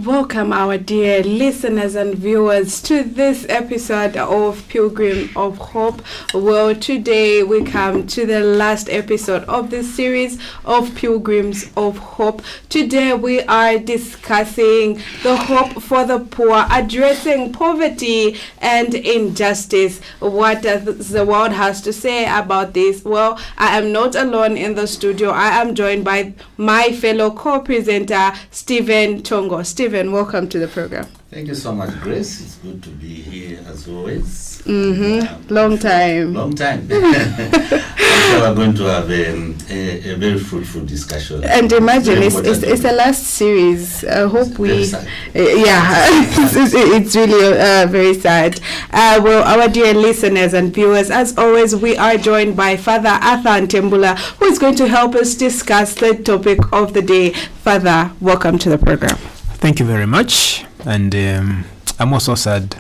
Welcome, our dear listeners and viewers, to this episode of Pilgrim of Hope. Well, today we come to the last episode of this series of Pilgrims of Hope. Today we are discussing the hope for the poor, addressing poverty and injustice. What does the world has to say about this? Well, I am not alone in the studio. I am joined by my fellow co-presenter, Stephen Tongo. Stephen, welcome to the program. Thank you so much, Grace. It's good to be here as always. Long time. I'm sure we're going to have a very fruitful discussion. And imagine, it's the last series. I hope it's really very sad. Well, our dear listeners and viewers, as always, we are joined by Father Arthur Ntembula, who is going to help us discuss the topic of the day. Father, welcome to the program. Thank you very much. And I'm also sad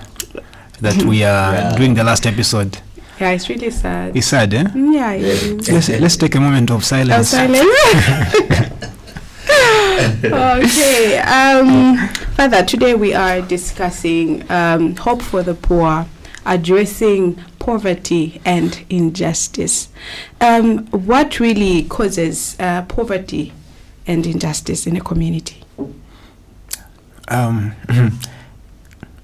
that we are doing the last episode. Yeah, it's really sad. It's sad, eh? Yeah, it is. Let's take a moment of silence. Okay. Father, today we are discussing hope for the poor, addressing poverty and injustice. What really causes poverty and injustice in a community?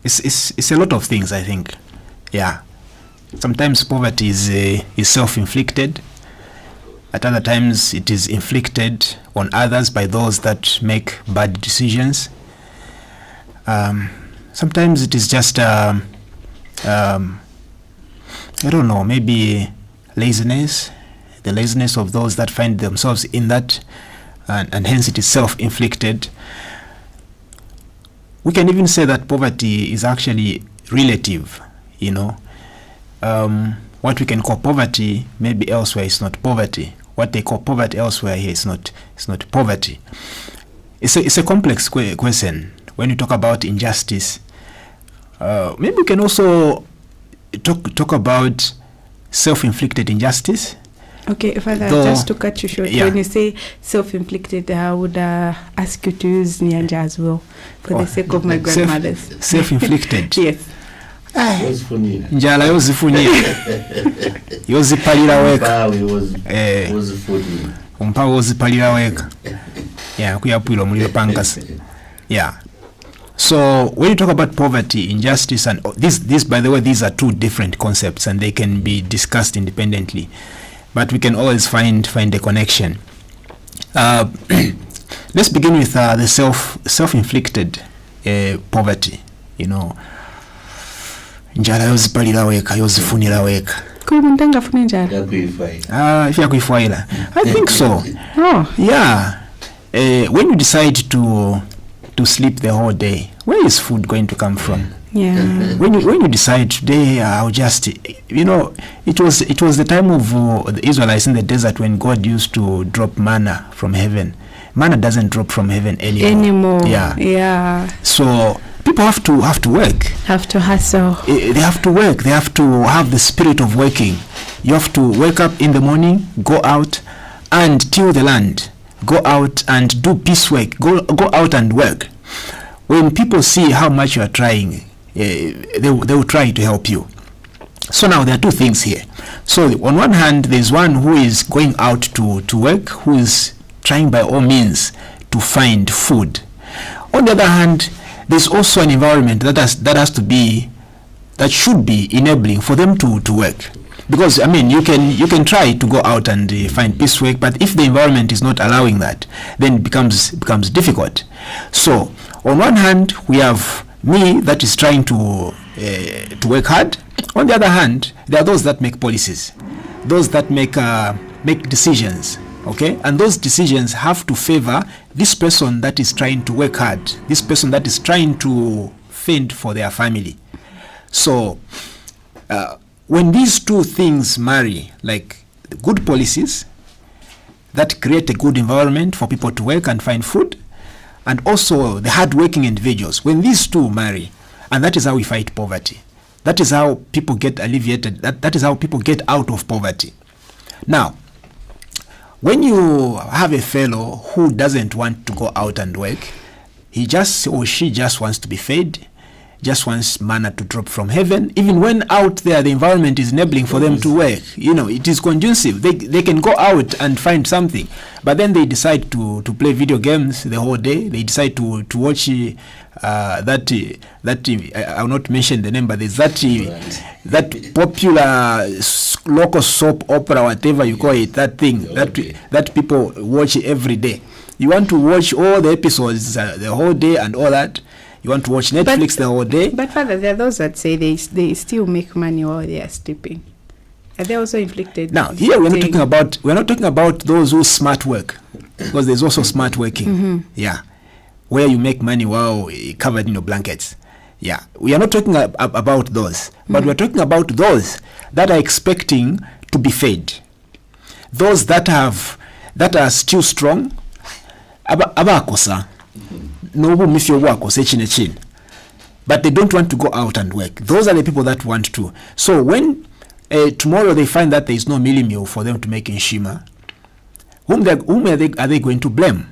It's a lot of things, I think. Yeah. Sometimes poverty is self-inflicted. At other times, it is inflicted on others by those that make bad decisions. Sometimes it is just, I don't know, maybe laziness, the laziness of those that find themselves in that, and hence it is self-inflicted. We can even say that poverty is actually relative, you know. What we can call poverty, maybe elsewhere is not poverty. What they call poverty elsewhere here is not poverty. It's a complex question. When you talk about injustice, maybe we can also talk about self-inflicted injustice. Okay, Father, just to cut you short, when you say self-inflicted, I would ask you to use Nyanja as well, for the sake of my grandmothers. Self-inflicted? Yes. Njala yozifunye yozipalira weka ompawo wozipalira weka kuyapwila omuliro pankasi. So when you talk about poverty, injustice, and this by the way, these are two different concepts and they can be discussed independently, but we can always find a connection. Let's begin with the self-inflicted poverty. You know, njala yozipalira weka yozifunira weka. If you kuifaila, I think so. Yeah. When you decide to sleep the whole day, where is food going to come from? Yeah. When you decide today, I'll just, you know, it was the time of the Israelites in the desert when God used to drop manna from heaven. Manna doesn't drop from heaven anymore. Yeah. So people have to work. Have to hustle. They have to work. They have to have the spirit of working. You have to wake up in the morning, go out and till the land. Go out and do piecework. Go out and work. When people see how much you are trying, they will try to help you. So now there are two things here. So on one hand, there's one who is going out to work, who is trying by all means to find food. On the other hand, there's also an environment that should be enabling for them to work. Because I mean, you can try to go out and find piecework, but if the environment is not allowing that, then it becomes difficult. So on one hand, we have me that is trying to work hard. On the other hand, there are those that make policies, those that make decisions. Okay, and those decisions have to favor this person that is trying to work hard, this person that is trying to fend for their family. So when these two things marry, like the good policies that create a good environment for people to work and find food, and also the hard-working individuals, when these two marry, and that is how we fight poverty. That is how people get alleviated. That is how people get out of poverty. Now, when you have a fellow who doesn't want to go out and work, He just or she just wants to be fed, just wants manna to drop from heaven. Even when out there the environment is enabling for them to work, it is conducive. They can go out and find something, but then they decide to play video games the whole day. They decide to watch that I will not mention the name, but there's that popular local soap opera, whatever you call it, that thing that people watch every day. You want to watch all the episodes the whole day and all that. You want to watch Netflix the whole day. But Father, there are those that say they still make money while they are sleeping. Are they also inflicted? Now here we're not talking about those who smart work, because there's also smart working. Yeah, where you make money while covered in your blankets. Yeah, we are not talking about those, but we're talking about those that are expecting to be fed. Those that are still strong. Abakosa nobu mifyo wako sechine chin, but they don't want to go out and work. Those are the people that want to. So when tomorrow they find that there is no mealie meal for them to make in Shima, whom are they going to blame?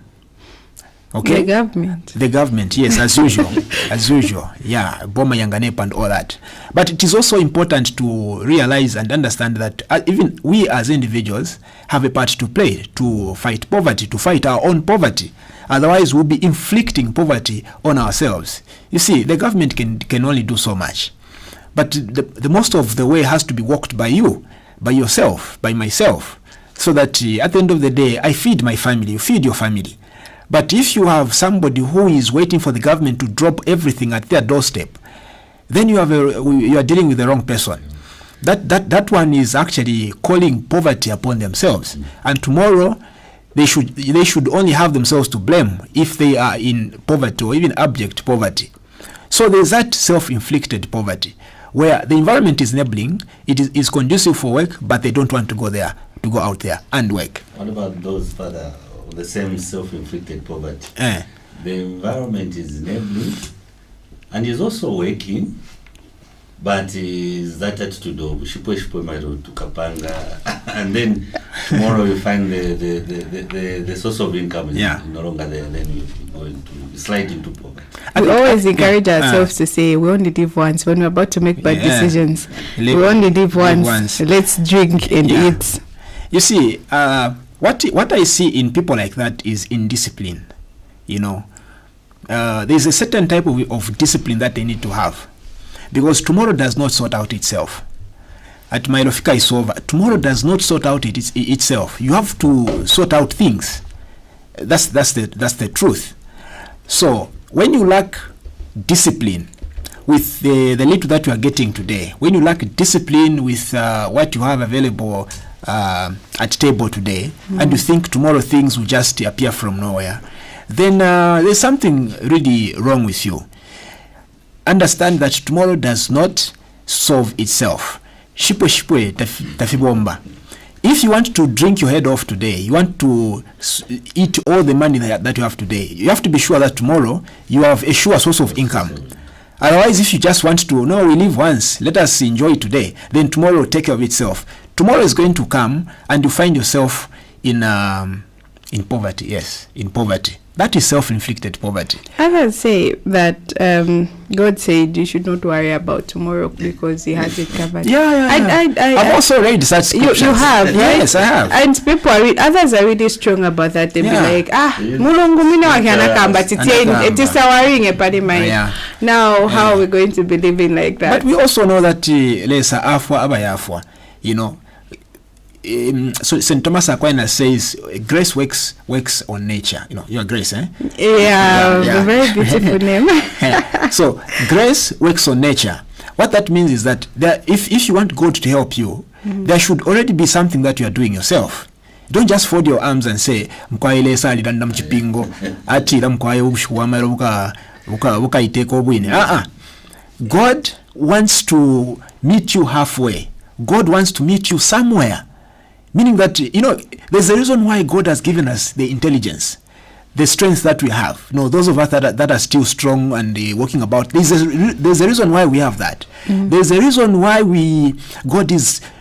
Okay, the government, yes, as usual. Yeah, Boma Yanganep and all that. But it is also important to realize and understand that even we as individuals have a part to play to fight poverty, to fight our own poverty. Otherwise, we'll be inflicting poverty on ourselves. You see, the government can only do so much. But the most of the way has to be walked by you, by yourself, by myself, so that at the end of the day, I feed my family, you feed your family. But if you have somebody who is waiting for the government to drop everything at their doorstep, then you are dealing with the wrong person. That one is actually calling poverty upon themselves. And tomorrow, they should only have themselves to blame if they are in poverty or even abject poverty. So there's that self-inflicted poverty where the environment is enabling, it is conducive for work, but they don't want to go out there and work. What about those that are the same self-inflicted poverty? The environment is enabling and is also working, but is that attitude of shipwe mairo to kapanga, and then tomorrow you find the source of income is no longer there, then you're going to slide into poverty. We always encourage ourselves to say we only live once. When we're about to make bad decisions, we only live once. Let's drink and eat. You see, what I see in people like that is indiscipline. There's a certain type of discipline that they need to have, because tomorrow does not sort out itself. At Mailofika is over. Tomorrow does not sort out itself. You have to sort out things. That's the truth. So when you lack discipline with the little that you are getting today, when you lack discipline with what you have available at table today, and you think tomorrow things will just appear from nowhere, then there's something really wrong with you. Understand that tomorrow does not solve itself. Shipwe tafibomba. If you want to drink your head off today, you want to eat all the money that you have today, you have to be sure that tomorrow you have a sure source of income. Otherwise, if you just want to, no, we live once, let us enjoy today, then tomorrow will take care of itself. Tomorrow is going to come and you find yourself in poverty. Yes, in poverty. That is self-inflicted poverty. Others say that God said you should not worry about tomorrow because He has it covered. Yeah. I've also read such scriptures. You have, right? Yes, I have. And people others are really strong about that. They'll be like, mulungu mina wakiana kamba titisawaringe pali mai. Now, how are we going to be living like that? But we also know that lesa afwa abayafwa, so St. Thomas Aquinas says grace works on nature. You are grace, eh? Yeah. Very beautiful name. So grace works on nature. What that means is that if you want God to help you, there should already be something that you are doing yourself. Don't just fold your arms and say mkwaile sali danda mchipingo ati la mkwaye ubushuwamero buka iteko bwine. God wants to meet you halfway. God wants to meet you somewhere. Meaning that, there's a reason why God has given us the intelligence. the strength that we have. Those of us that are still strong and walking about, there's a reason why we have that. There's a reason why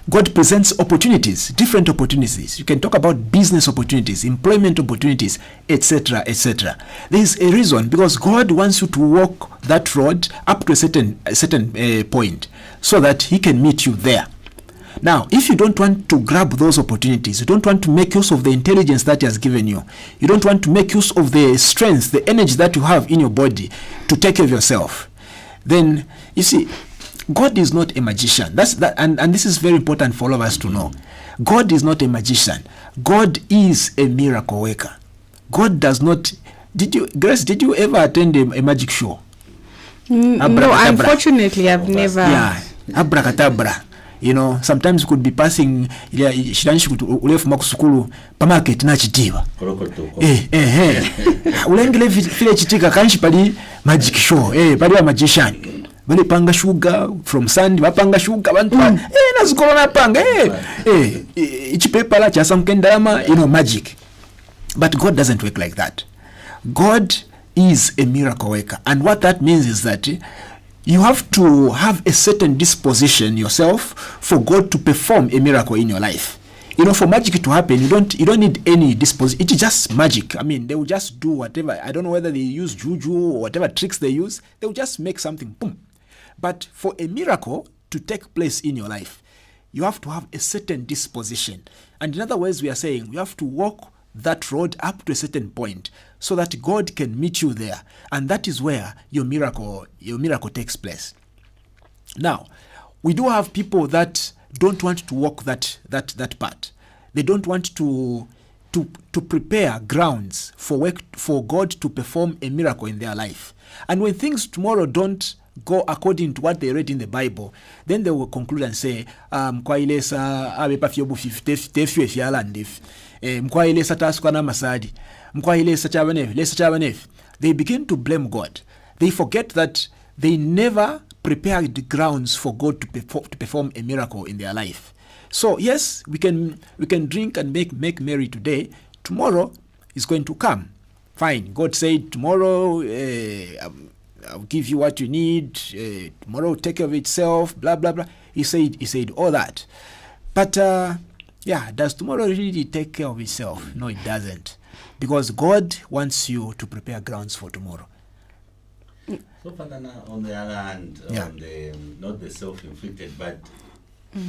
God presents opportunities, different opportunities. You can talk about business opportunities, employment opportunities, etc., etc. There's a reason, because God wants you to walk that road up to a certain point, so that He can meet you there. Now, if you don't want to grab those opportunities, you don't want to make use of the intelligence that He has given you, you don't want to make use of the strength, the energy that you have in your body to take care of yourself, then you see, God is not a magician. And this is very important for all of us to know. God is not a magician. God is a miracle worker. God does not. Grace, did you ever attend a magic show? No, unfortunately, I've never. Yeah, abracadabra. Sometimes you could be passing shiranshi ulefu makusukulu pamarket na chitiwa. Ulengile vile chitika kanshi pali magic show. Pali wa magician. Bale panga sugar from sand, bapanga sugar bantu. Nazikolona panga. Ichipepala cha samkendama, magic. But God doesn't work like that. God is a miracle worker. And what that means is that you have to have a certain disposition yourself for God to perform a miracle in your life. For magic to happen, you don't need any disposition. It's just magic. I mean, they will just do whatever. I don't know whether they use juju or whatever tricks they use. They will just make something, boom. But for a miracle to take place in your life, you have to have a certain disposition. And in other words, we are saying you have to walk that road up to a certain point so that God can meet you there. And that is where your miracle takes place. Now, we do have people that don't want to walk that part. They don't want to prepare grounds for God to perform a miracle in their life. And when things tomorrow don't go according to what they read in the Bible, then they will conclude and say, they begin to blame God. They forget that they never prepared the grounds for God to perform a miracle in their life. So yes, we can drink and make merry today. Tomorrow is going to come. Fine. God said tomorrow I'll give you what you need. Tomorrow will take care of itself. Blah blah blah. He said all that. But does tomorrow really take care of itself? No, it doesn't, because God wants you to prepare grounds for tomorrow. So, Father, on the other hand, on the not the self-inflicted, but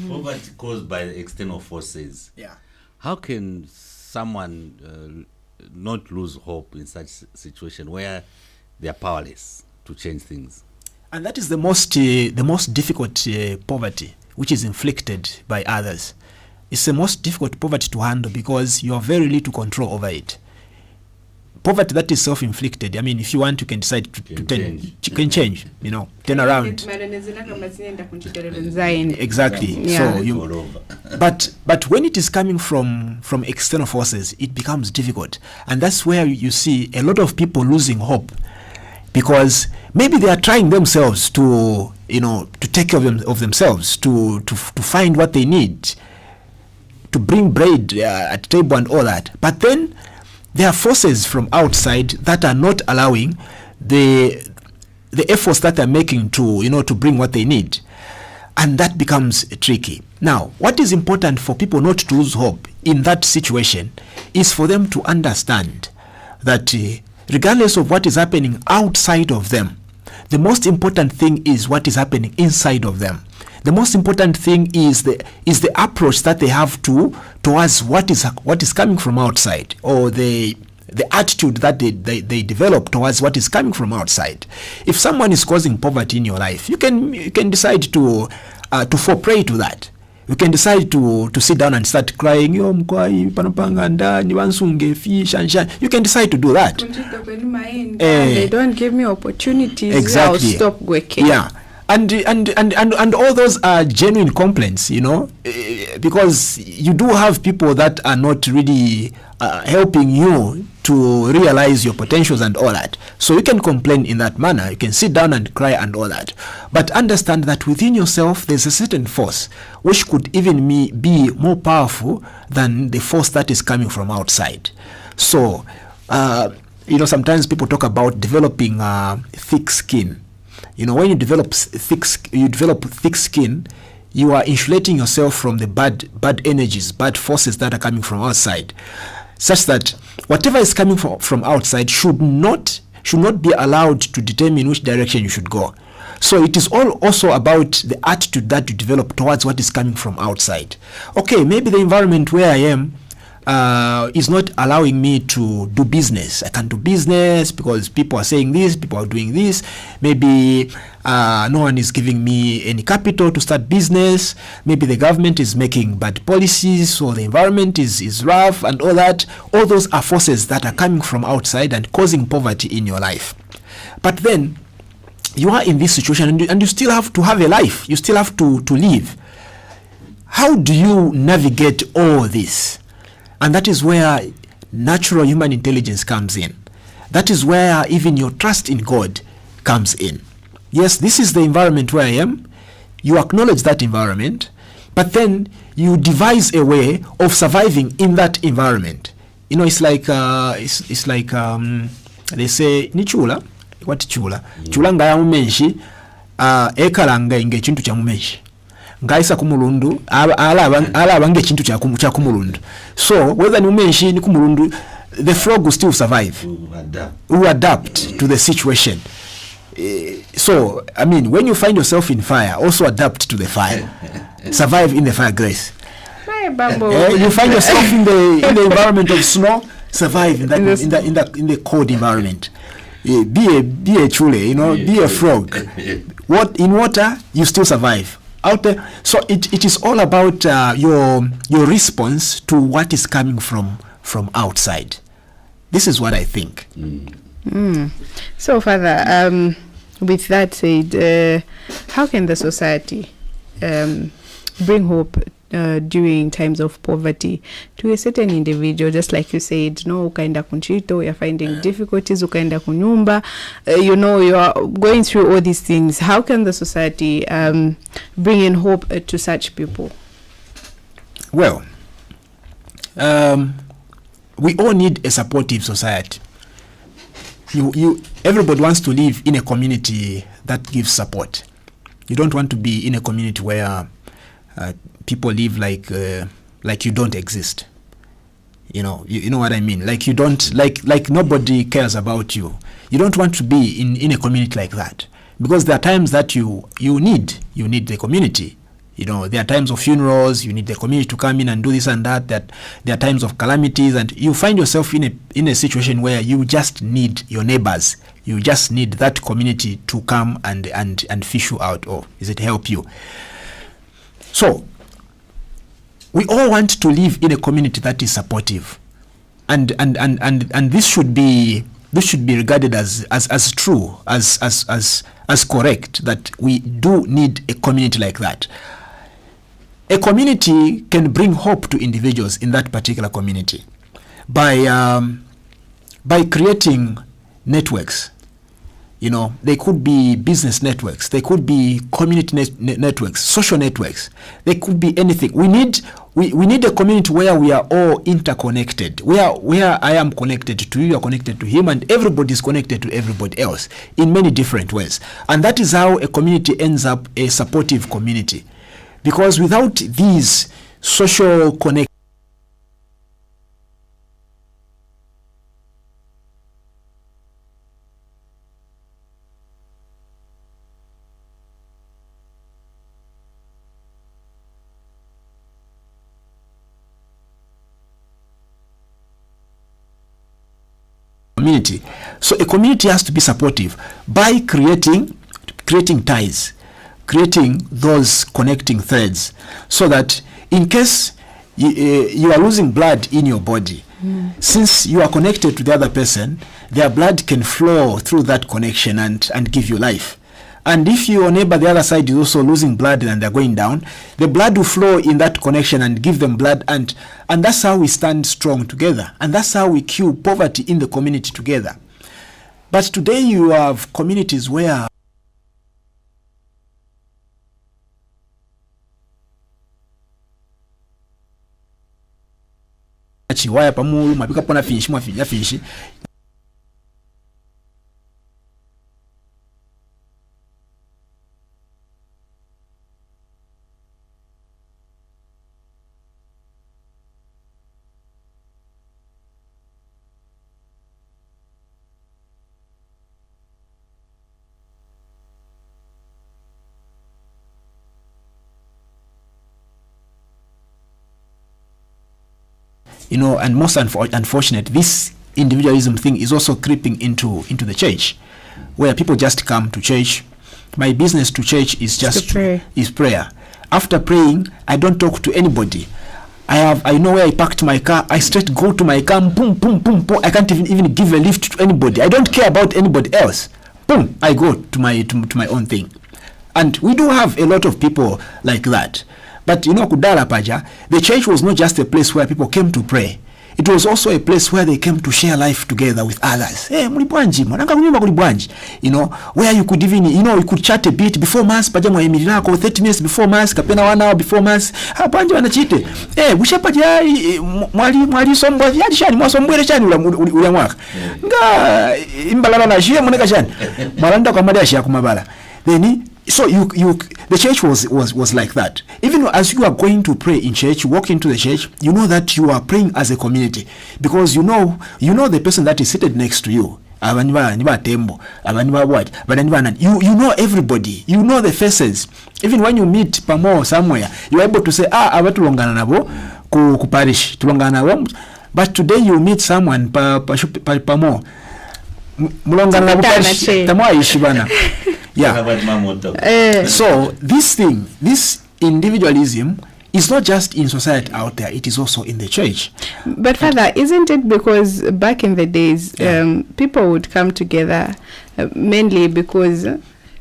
poverty caused by the external forces. Yeah. How can someone not lose hope in such situation where they are powerless to change things? And that is the most difficult poverty, which is inflicted by others. It's the most difficult poverty to handle because you have very little control over it. Poverty that is self-inflicted, I mean, if you want, you can decide to change, turn around. Exactly. Yeah. So but when it is coming from external forces, it becomes difficult, and that's where you see a lot of people losing hope, because maybe they are trying themselves to take care of themselves, to find what they need, to bring bread at the table and all that. But then there are forces from outside that are not allowing the efforts that they're making to bring what they need, and that becomes tricky. Now, what is important for people not to lose hope in that situation is for them to understand that regardless of what is happening outside of them, the most important thing is what is happening inside of them. The most important thing is the approach that they have towards what is coming from outside, or the attitude that they develop towards what is coming from outside. If someone is causing poverty in your life, you can decide to fall prey to that. You can decide to sit down and start crying. You can decide to do that. They don't give me opportunities. Exactly. I'll stop working. Yeah. And all those are genuine complaints, because you do have people that are not really helping you to realize your potentials and all that. So you can complain in that manner. You can sit down and cry and all that. But understand that within yourself, there's a certain force which could even be more powerful than the force that is coming from outside. So sometimes people talk about developing thick skin. When you develop thick skin, you are insulating yourself from the bad energies, bad forces that are coming from outside, such that whatever is coming from outside should not be allowed to determine which direction you should go. So it is also about the attitude that you develop towards what is coming from outside. Okay, maybe the environment where I am is not allowing me to do business. I can't do business because people are saying this, people are doing this. Maybe no one is giving me any capital to start business. Maybe the government is making bad policies, so the environment is rough and all that. All those are forces that are coming from outside and causing poverty in your life. But then you are in this situation and you still have to have a life. You still have to live. How do you navigate all this? And that is where natural human intelligence comes in. That is where even your trust in God comes in. Yes, this is the environment where I am. You acknowledge that environment, but then you devise a way of surviving in that environment. It's like they say ni chula. What chula? Chula ngaya mumenshi ekalanga inge chintu cha mumenshi. Ngaisa kumulundu alaba nge chintu cha kumulundu. So whether ni mumenshi ni kumulundu, the frog will still survive. Will adapt to the situation. So when you find yourself in fire, also adapt to the fire. Survive in the fire, Grace. You find yourself in the environment of snow, survive in the cold environment. Be a chule, be a frog. In water, you still survive. Out there, so it is all about your response to what is coming from outside. This is what I think. So, Father, with that said, how can the society bring hope during times of poverty to a certain individual? Just like you said, ukaenda kunchito, you're finding difficulties, ukaenda kunyumba, you are going through all these things. How can the society bring in hope to such people? Well, we all need a supportive society. Everybody wants to live in a community that gives support. You don't want to be in a community where people live like you don't exist. You know what I mean? Like you don't like nobody cares about you. You don't want to be in a community like that, because there are times that you need the community. There are times of funerals, you need the community to come in and do this and that. That there are times of calamities, and you find yourself in a situation where you just need your neighbors. You just need that community to come and fish you out, or is it help you? So we all want to live in a community that is supportive, and this should be regarded as true, as correct, that we do need a community like that. A community can bring hope to individuals in that particular community by creating networks. They could be business networks, they could be community networks, social networks, they could be anything. We need a community where we are all interconnected, where I am connected to you, you are connected to him, and everybody is connected to everybody else in many different ways. And that is how a community ends up a supportive community. Because without these social connections, community. So a community has to be supportive by creating ties, creating those connecting threads, so that in case you are losing blood in your body, since you are connected to the other person, their blood can flow through that connection and give you life. And if your neighbor, the other side, is also losing blood and they're going down, the blood will flow in that connection and give them blood, and that's how we stand strong together, and that's how we kill poverty in the community together. But today you have communities where chiwaya pamulu mapika pona finish. and most unfortunate, this individualism thing is also creeping into the church, where people just come to church. My business to church is just prayer. After praying, I don't talk to anybody. I know where I parked my car. I straight go to my car. Boom, boom, boom, boom. I can't even give a lift to anybody. I don't care about anybody else. Boom, I go to my own thing. And we do have a lot of people like that. But kudala paja, the church was not just a place where people came to pray. It was also a place where they came to share life together with others. Hey, mulibwanji, mwananga kunyumba kulibwanji. Where you could even, you could chat a bit before mass, paja mwa emirako, 30 minutes before mass, kapena 1 hour before mass. Panji wanachite. Busha paja, mwali sombwa, yadi shani, mwa sombwele shani ula mwaka. Nga, imbalala na shia mweneka shani. Mwalanda kwa mada shia kumabala. Then, so the church was like that. Even as you are going to pray in church, you walk into the church, you know that you are praying as a community, because you know the person that is seated next to you. You know everybody. You know the faces. Even when you meet pamo somewhere, you are able to say, abatulongana nabo ku parish tulongana nabo. But today you meet someone pamo mulongana nabo parish tamwa ishibana. Yeah. So this individualism is not just in society out there, it is also in the church. But Father, isn't it because back in the days, people would come together mainly because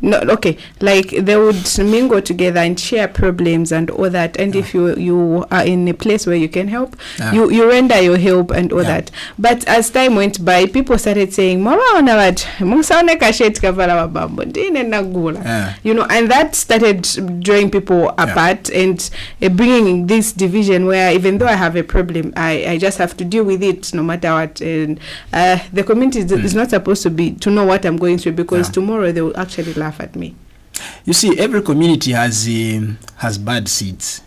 like they would mingle together and share problems and all that, and if you are in a place where you can help, you render your help and all that. But as time went by, people started saying, and that started drawing people apart and bringing this division where even though I have a problem, I just have to deal with it no matter what, and the community is not supposed to know what I'm going through, because tomorrow they will actually laugh at me. You see, every community has bad seeds.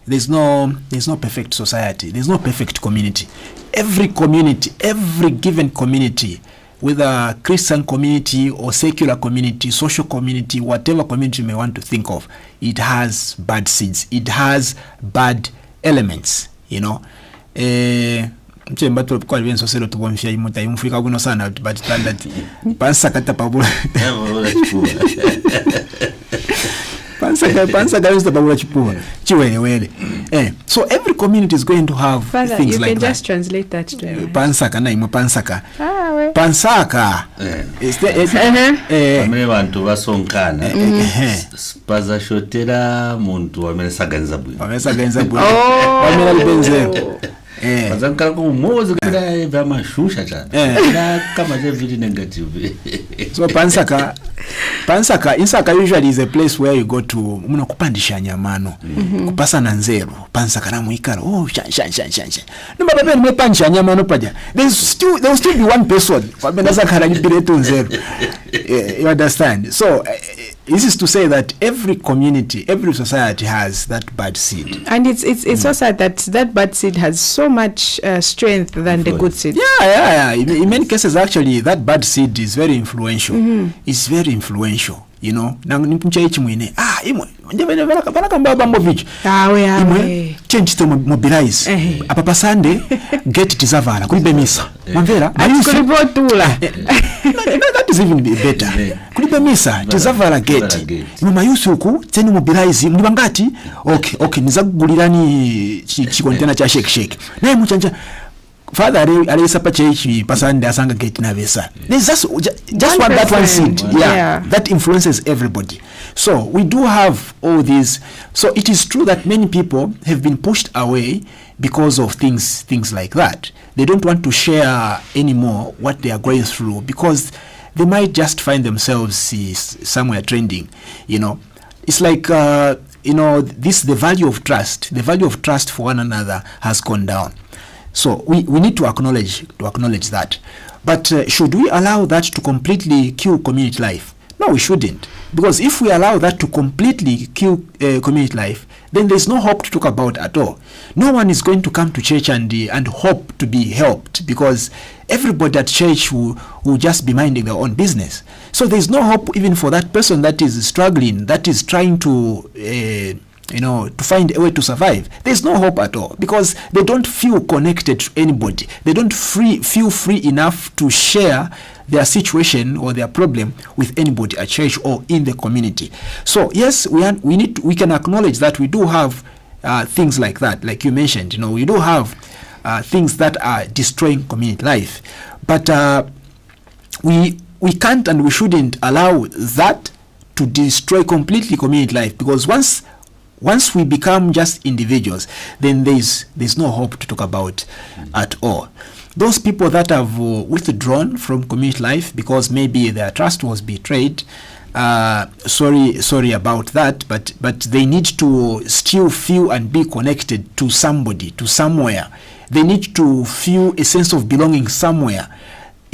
There's no perfect society. There's no perfect community. Every community, every given community, whether Christian community or secular community, social community, whatever community you may want to think of, it has bad seeds. It has bad elements, Mchemba tu kwa liwenso selo tu wamfia imuta imufika kuno sana but standard pansa kata pabula pansa gawista pabula chipua chiwele. So every community is going to have Father, things like that. You can just translate that to me. Pansaka na imu pansaka. Pansaka. Amene bantu basonkana. Spaza shotera muntu wamesaganza bwi. Wamesaganza bwi. Wamela libenzero. Mazanka ko mozo kida vama shusha cha kama je very negative. So pansaka insaka usually is a place where you go to muno kupandisha nyamano kupasa na nzero pansaka na muikara shan no baba mwe pansha nyamano paja there will still be one person kwabenza kara libireto nzero. You understand? So this is to say that every community, every society has that bad seed, and it's so sad that bad seed has so much strength than the good seed. Yeah. In many cases, actually, that bad seed is very influential. It's very influential. Nang nimpuncha ichi mwine imwe njebe baraka mbaba mbovichi imwe change to mobilize apapa Sunday get tizavala kulibe misa mamvera kulibotula that is even better kulibe misa tizavala get mama yusuku teni mobilize muli bangati okay nizagulirani chikontena cha shake naye muchanja Father alisa pachechi pasande asanga get na vesa. There's just one seed. That influences everybody. So we do have all these. So it is true that many people have been pushed away because of things like that. They don't want to share anymore what they are going through because they might just find themselves somewhere trending. It's like the value of trust for one another has gone down. So we need to acknowledge that. But should we allow that to completely kill community life? No, we shouldn't. Because if we allow that to completely kill community life, then there's no hope to talk about at all. No one is going to come to church and hope to be helped, because everybody at church will just be minding their own business. So there's no hope even for that person that is struggling, that is trying to to find a way to survive. There's no hope at all because they don't feel connected to anybody. They don't feel free enough to share their situation or their problem with anybody at church or in the community. So yes, we can acknowledge that we do have things like that, like you mentioned. We do have things that are destroying community life, but we can't and we shouldn't allow that to destroy completely community life, because once we become just individuals, then there's no hope to talk about at all. Those people that have withdrawn from community life because maybe their trust was betrayed, sorry about that, but they need to still feel and be connected to somebody, to somewhere. They need to feel a sense of belonging somewhere.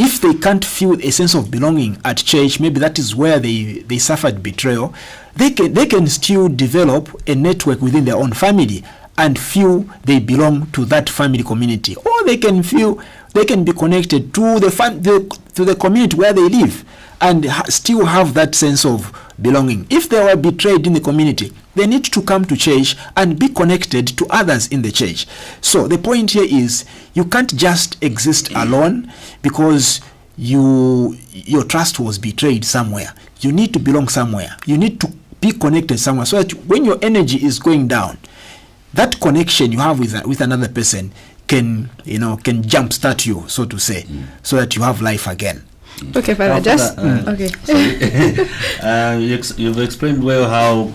If they can't feel a sense of belonging at church, maybe that is where they suffered betrayal, they can still develop a network within their own family and feel they belong to that family community, or they can be connected to the community where they live and still have that sense of belonging. If they were betrayed in the community, they need to come to church and be connected to others in the church. So the point here is you can't just exist alone because your trust was betrayed somewhere. You need to belong somewhere. You need to be connected somewhere, so that when your energy is going down, that connection you have with another person can jumpstart you, so to say, so that you have life again. Okay, Father, okay. You've explained well how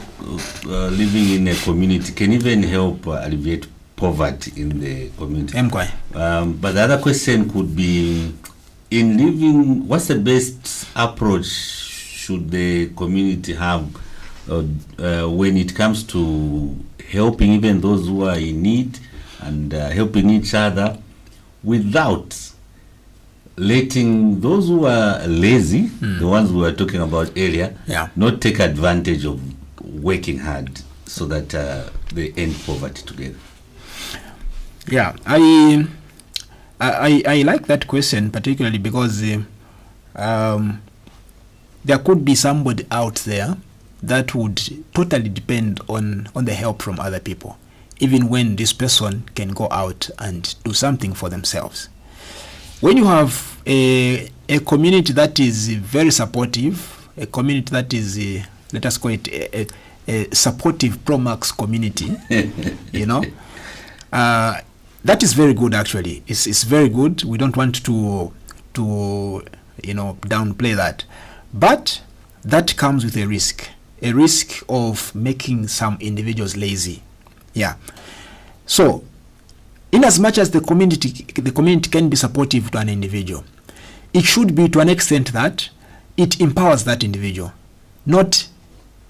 living in a community can even help alleviate poverty in the community. But the other question could be, in living, what's the best approach should the community have when it comes to helping even those who are in need and helping each other without letting those who are lazy, the ones we were talking about earlier, not take advantage of working hard so that they end poverty together? Yeah, I like that question particularly because there could be somebody out there that would totally depend on the help from other people, even when this person can go out and do something for themselves. When you have a community that is very supportive, a community that is, let us call it a supportive pro-max community, that is very good actually. It's very good. We don't want to downplay that. But that comes with a risk of making some individuals lazy. Yeah. So, in as much as the community can be supportive to an individual, it should be to an extent that it empowers that individual, not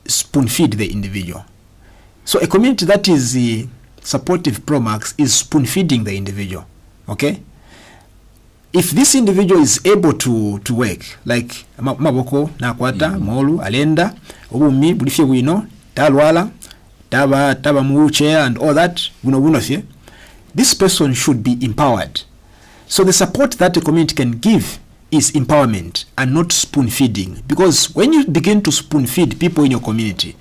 spoon-feed the individual. So a community that is supportive pro-max is spoon-feeding the individual. Okay? If this individual is able to work, like maboko nakwata molu alenda obumi bulifye wino talwala taba mu wheelchair and all that, this person should be empowered. So the support that the community can give is empowerment and not spoon feeding, because when you begin to spoon feed people in your community,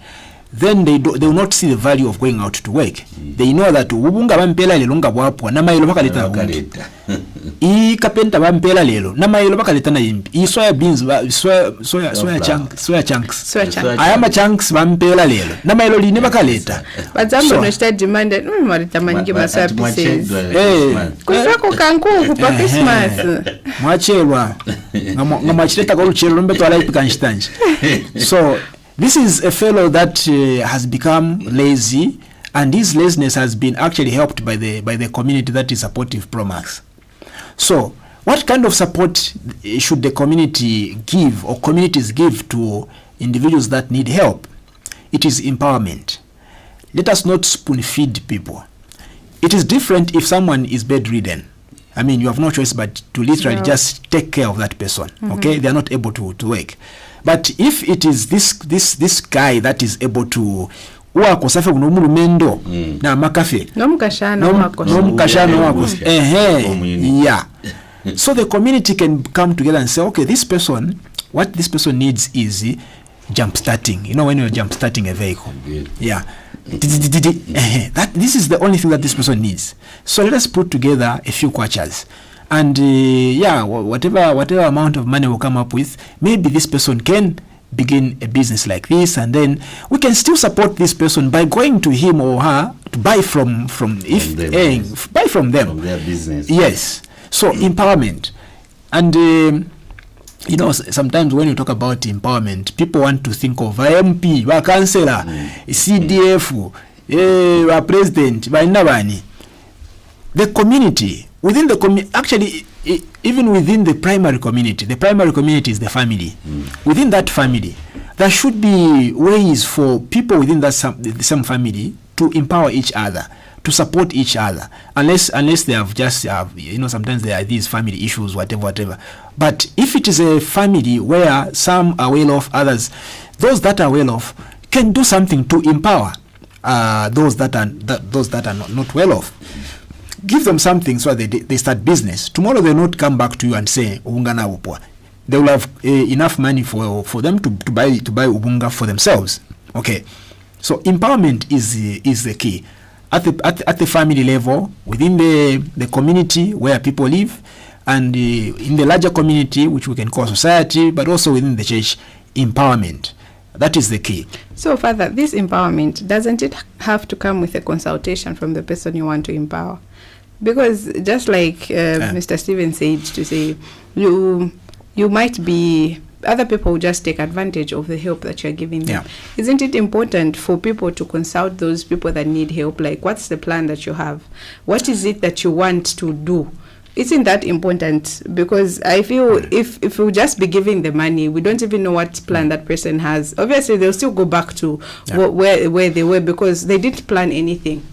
then they will not see the value of going out to work. They know that ubunga bampela lelo ngabwapwa na mayelo bakaleta I kapenta bampela lelo na mayelo bakaleta na yimbi. I soya beans soya chunks. Ayama chunks bampela lelo na mayelo line bakaleta. Bazambo no start demanded marita mangi masoya pieces. Kusako kanku pa Christmas. Mwachelwa. Ngamachileta ko luchelo lombe to alai pikanshitanje. So this is a fellow that has become lazy, and his laziness has been actually helped by the community that is supportive pro-max. So, what kind of support should the community give or communities give to individuals that need help? It is empowerment. Let us not spoon-feed people. It is different if someone is bedridden. I mean, you have no choice but to literally just take care of that person. Okay, they are not able to work. But if it is this guy that is able to wako safe kuno mulumendo na makafe nomukashano wako yeah, so the community can come together and say, okay, this person, what this person needs is jump starting. When you're jump starting a vehicle, That this is the only thing that this person needs. So let us put together a few kwachas. And whatever amount of money we'll come up with, maybe this person can begin a business like this, and then we can still support this person by going to him or her to buy from them, from their business. Yes. So empowerment. And sometimes when you talk about empowerment, people want to think of MP, councillor, CDF, president, the community. Within the community, even within the primary community is the family. Within that family, there should be ways for people within the same family to empower each other, to support each other. Unless they have just, sometimes there are these family issues, whatever. But if it is a family where some are well off, others, those that are well off can do something to empower those that are not well off. Give them something so they start business. Tomorrow they will not come back to you and say ubunga upwa. They will have enough money for them to buy ubunga for themselves. Okay, so empowerment is the key at the family level, within the community where people live, and in the larger community, which we can call society, but also within the church. Empowerment, that is the key. So, Father, this empowerment, doesn't it have to come with a consultation from the person you want to empower? Because just like Mr. Stephen said, to say you might be, other people will just take advantage of the help that you're giving them. Isn't it important for people to consult those people that need help? Like, what's the plan that you have? What is it that you want to do? Isn't that important? Because I feel if we just be giving the money, we don't even know what plan that person has. Obviously, they'll still go back to where they were, because they didn't plan anything.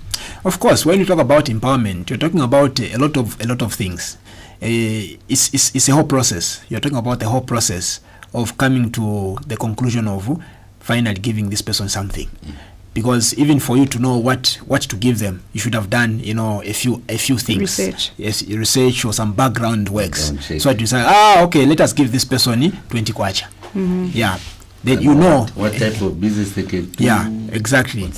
Of course, when you talk about empowerment, you're talking about a lot of things. It's a whole process. You're talking about the whole process of coming to the conclusion of finally giving this person something. Because even for you to know what to give them, you should have done a few things. Research. Yes, research or some background works. So that you say, okay, let us give this person 20 kwacha. Yeah. Then you know what type of business they can do. Yeah, exactly.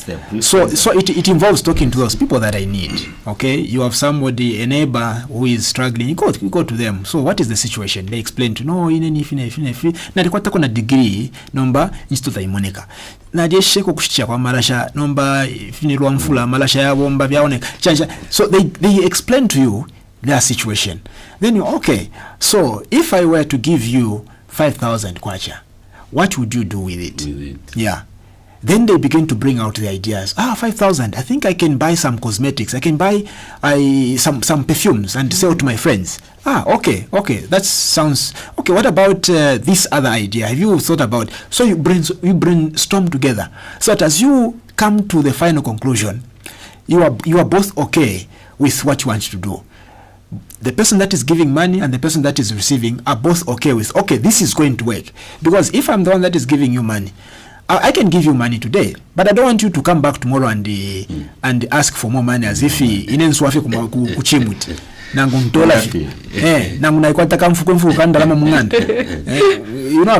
So it involves talking to those people that I need. Okay, you have somebody, a neighbor who is struggling. You go to them. So what is the situation? They explain to no na rikwata kuna degree nomba instituta imoneka na jeshe ko kushia kwa marasha nomba finirwa mfula marasha ya bomba vyaoneka chanja. So they explain to you their situation. Then you okay. So if I were to give you 5,000 kwacha, what would you do with it? Yeah. Then they begin to bring out the ideas. 5,000. I think I can buy some cosmetics. I can buy some perfumes and sell to my friends. Okay. That sounds okay. What about this other idea? Have you thought about? So you brainstorm together, so that as you come to the final conclusion, you are both okay with what you want to do. The person that is giving money and the person that is receiving are both okay with, okay, this is going to work. Because if I'm the one that is giving you money, I can give you money today, but I don't want you to come back tomorrow and ask for more money as if inenswafi kuchimut. Nangu mtola nangu naikwata kamfuku kandalama munganda.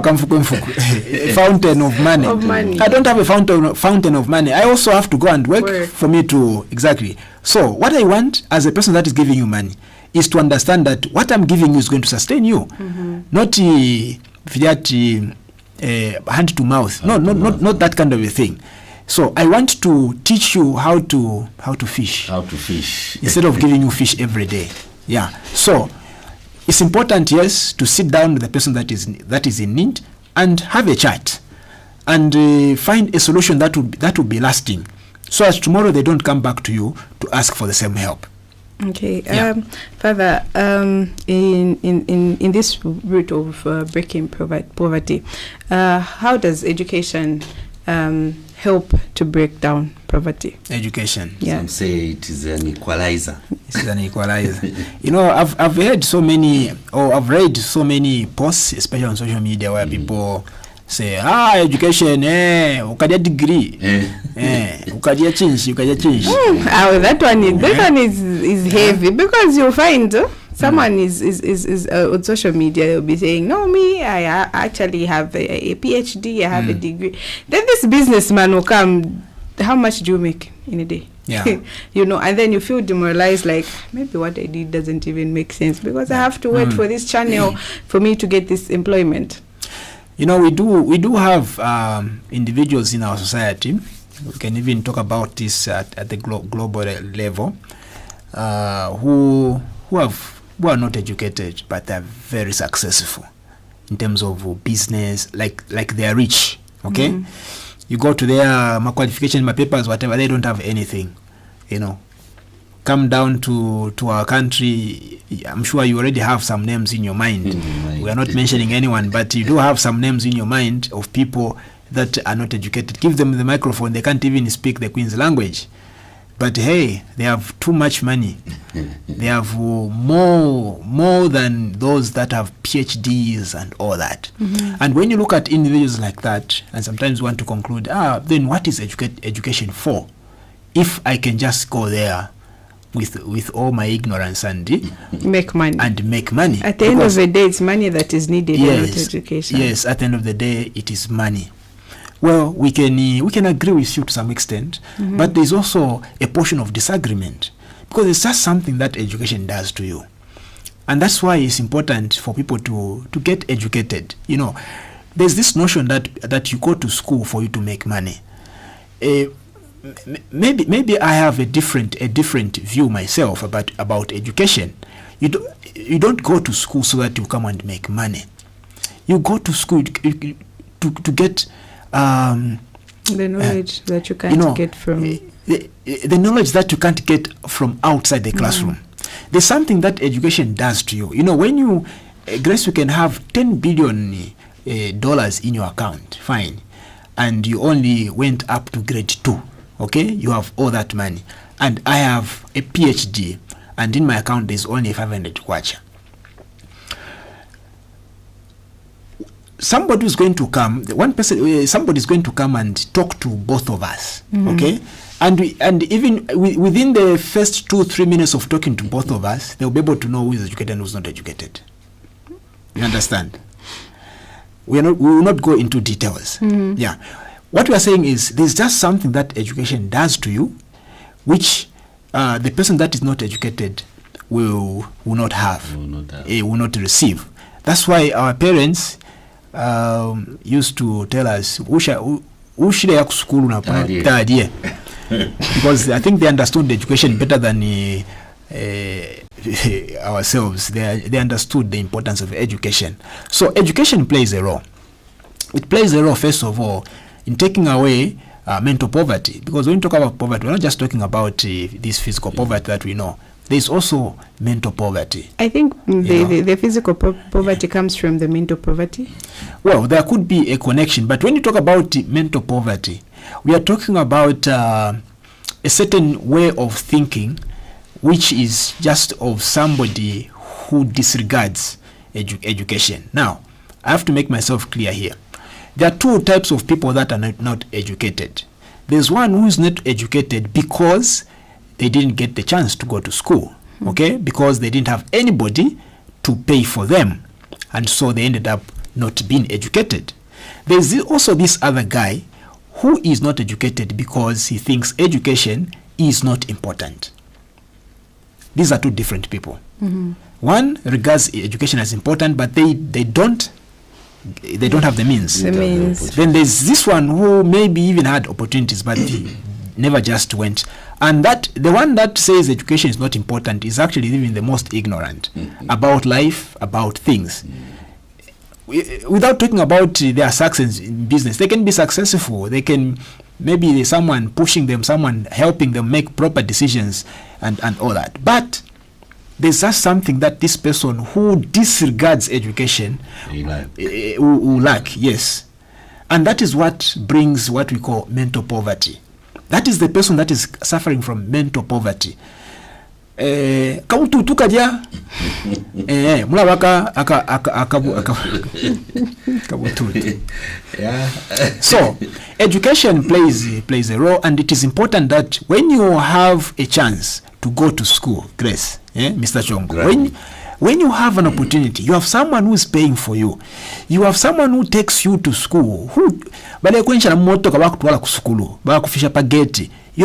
Kamfuku fountain of money. I don't have a fountain of money. I also have to go and work for me to, exactly. So what I want as a person that is giving you money is to understand that what I'm giving you is going to sustain you. Not hand to mouth. Not that kind of a thing. So I want to teach you how to fish. How to fish. Instead of giving you fish every day. Yeah. So it's important, yes, to sit down with the person that is in need and have a chat and find a solution that will be lasting, so as tomorrow they don't come back to you to ask for the same help. Okay. Father, in this route of breaking poverty, how does education help to break down poverty? Education. Yeah. Some say it is an equalizer. It's an equalizer. I've heard so many, or I've read so many posts, especially on social media, where people say, education, ukaja degree, ukaja change. That one is heavy, because you'll find someone is on social media, they'll be saying, no, me, I actually have a PhD, I have a degree. Then this businessman will come how much do you make in a day? Yeah. You know, and then you feel demoralized, like maybe what I did doesn't even make sense because I have to wait for this channel for me to get this employment. You know, we do have individuals in our society. We can even talk about this at the global level, who are not educated, but they're very successful in terms of business. Like they are rich. Okay, you go to their qualification, my papers, whatever. They don't have anything. You know, come down to our country. I'm sure you already have some names in your mind. We are not mentioning anyone, but you do have some names in your mind of people that are not educated. Give them the microphone, they can't even speak the Queen's language. But hey, they have too much money. They have more than those that have PhDs and all that. And when you look at individuals like that, and sometimes you want to conclude, then what is education for? If I can just go there with all my ignorance and make money. At the end of the day, it's money that is needed, yes, not education. Yes, at the end of the day, it is money. Well, we can agree with you to some extent, but there's also a portion of disagreement because it's just something that education does to you, and that's why it's important for people to get educated. You know, there's this notion that you go to school for you to make money. Maybe I have a different view myself about education. You don't go to school so that you come and make money. You go to school to get the knowledge that you can't get from the knowledge that you can't get from outside the classroom. There's something that education does to you. You know, when you Grace, you can have $10 billion dollars in your account, fine, and you only went up to grade 2. Okay, you have all that money, and I have a PhD, and in my account there's only 500 kwacha. Somebody is going to come. Somebody is going to come and talk to both of us. Okay, and even within the first 2-3 minutes of talking to both of us, they'll be able to know who is educated and who's not educated. You understand? We will not go into details. Yeah, what we are saying is there's just something that education does to you, which the person that is not educated will not have, will not receive. That's why our parents used to tell us school because I think they understood the education better than ourselves. They understood the importance of education. So education plays a role. It plays a role, first of all, in taking away mental poverty, because when we talk about poverty, we're not just talking about this physical poverty that we know. There's also mental poverty. I think the physical poverty comes from the mental poverty. Well, there could be a connection, but when you talk about mental poverty, we are talking about a certain way of thinking, which is just of somebody who disregards education. Now, I have to make myself clear here. There are two types of people that are not educated. There's one who is not educated because they didn't get the chance to go to school, okay? Because they didn't have anybody to pay for them, and so they ended up not being educated. There's also this other guy who is not educated because he thinks education is not important. These are two different people. One regards education as important, but they don't have the means. Then there's this one who maybe even had opportunities, but he never just went. And that the one that says education is not important is actually even the most ignorant about life, about things. Without talking about their success in business, they can be successful. They can, maybe there's someone pushing them, someone helping them make proper decisions and all that. But there's just something that this person who disregards education will lack, yes. And that is what brings what we call mental poverty. That is the person that is suffering from mental poverty. So education plays a role, and it is important that when you have a chance to go to school, Grace, Mr. Chongo, When you have an opportunity, you have someone who is paying for you. You have someone who takes you to school. You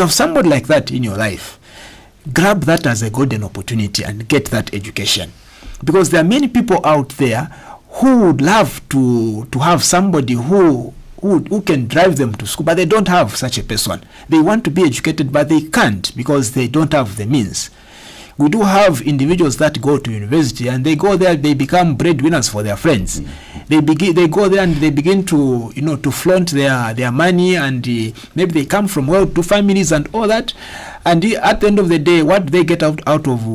have somebody like that in your life. Grab that as a golden opportunity and get that education. Because there are many people out there who would love to have somebody who can drive them to school, but they don't have such a person. They want to be educated, but they can't because they don't have the means. We do have individuals that go to university and they go there, they become breadwinners for their friends. They go there and they begin to, to flaunt their money, and maybe they come from well-to-do families and all that. And at the end of the day, what do they get out of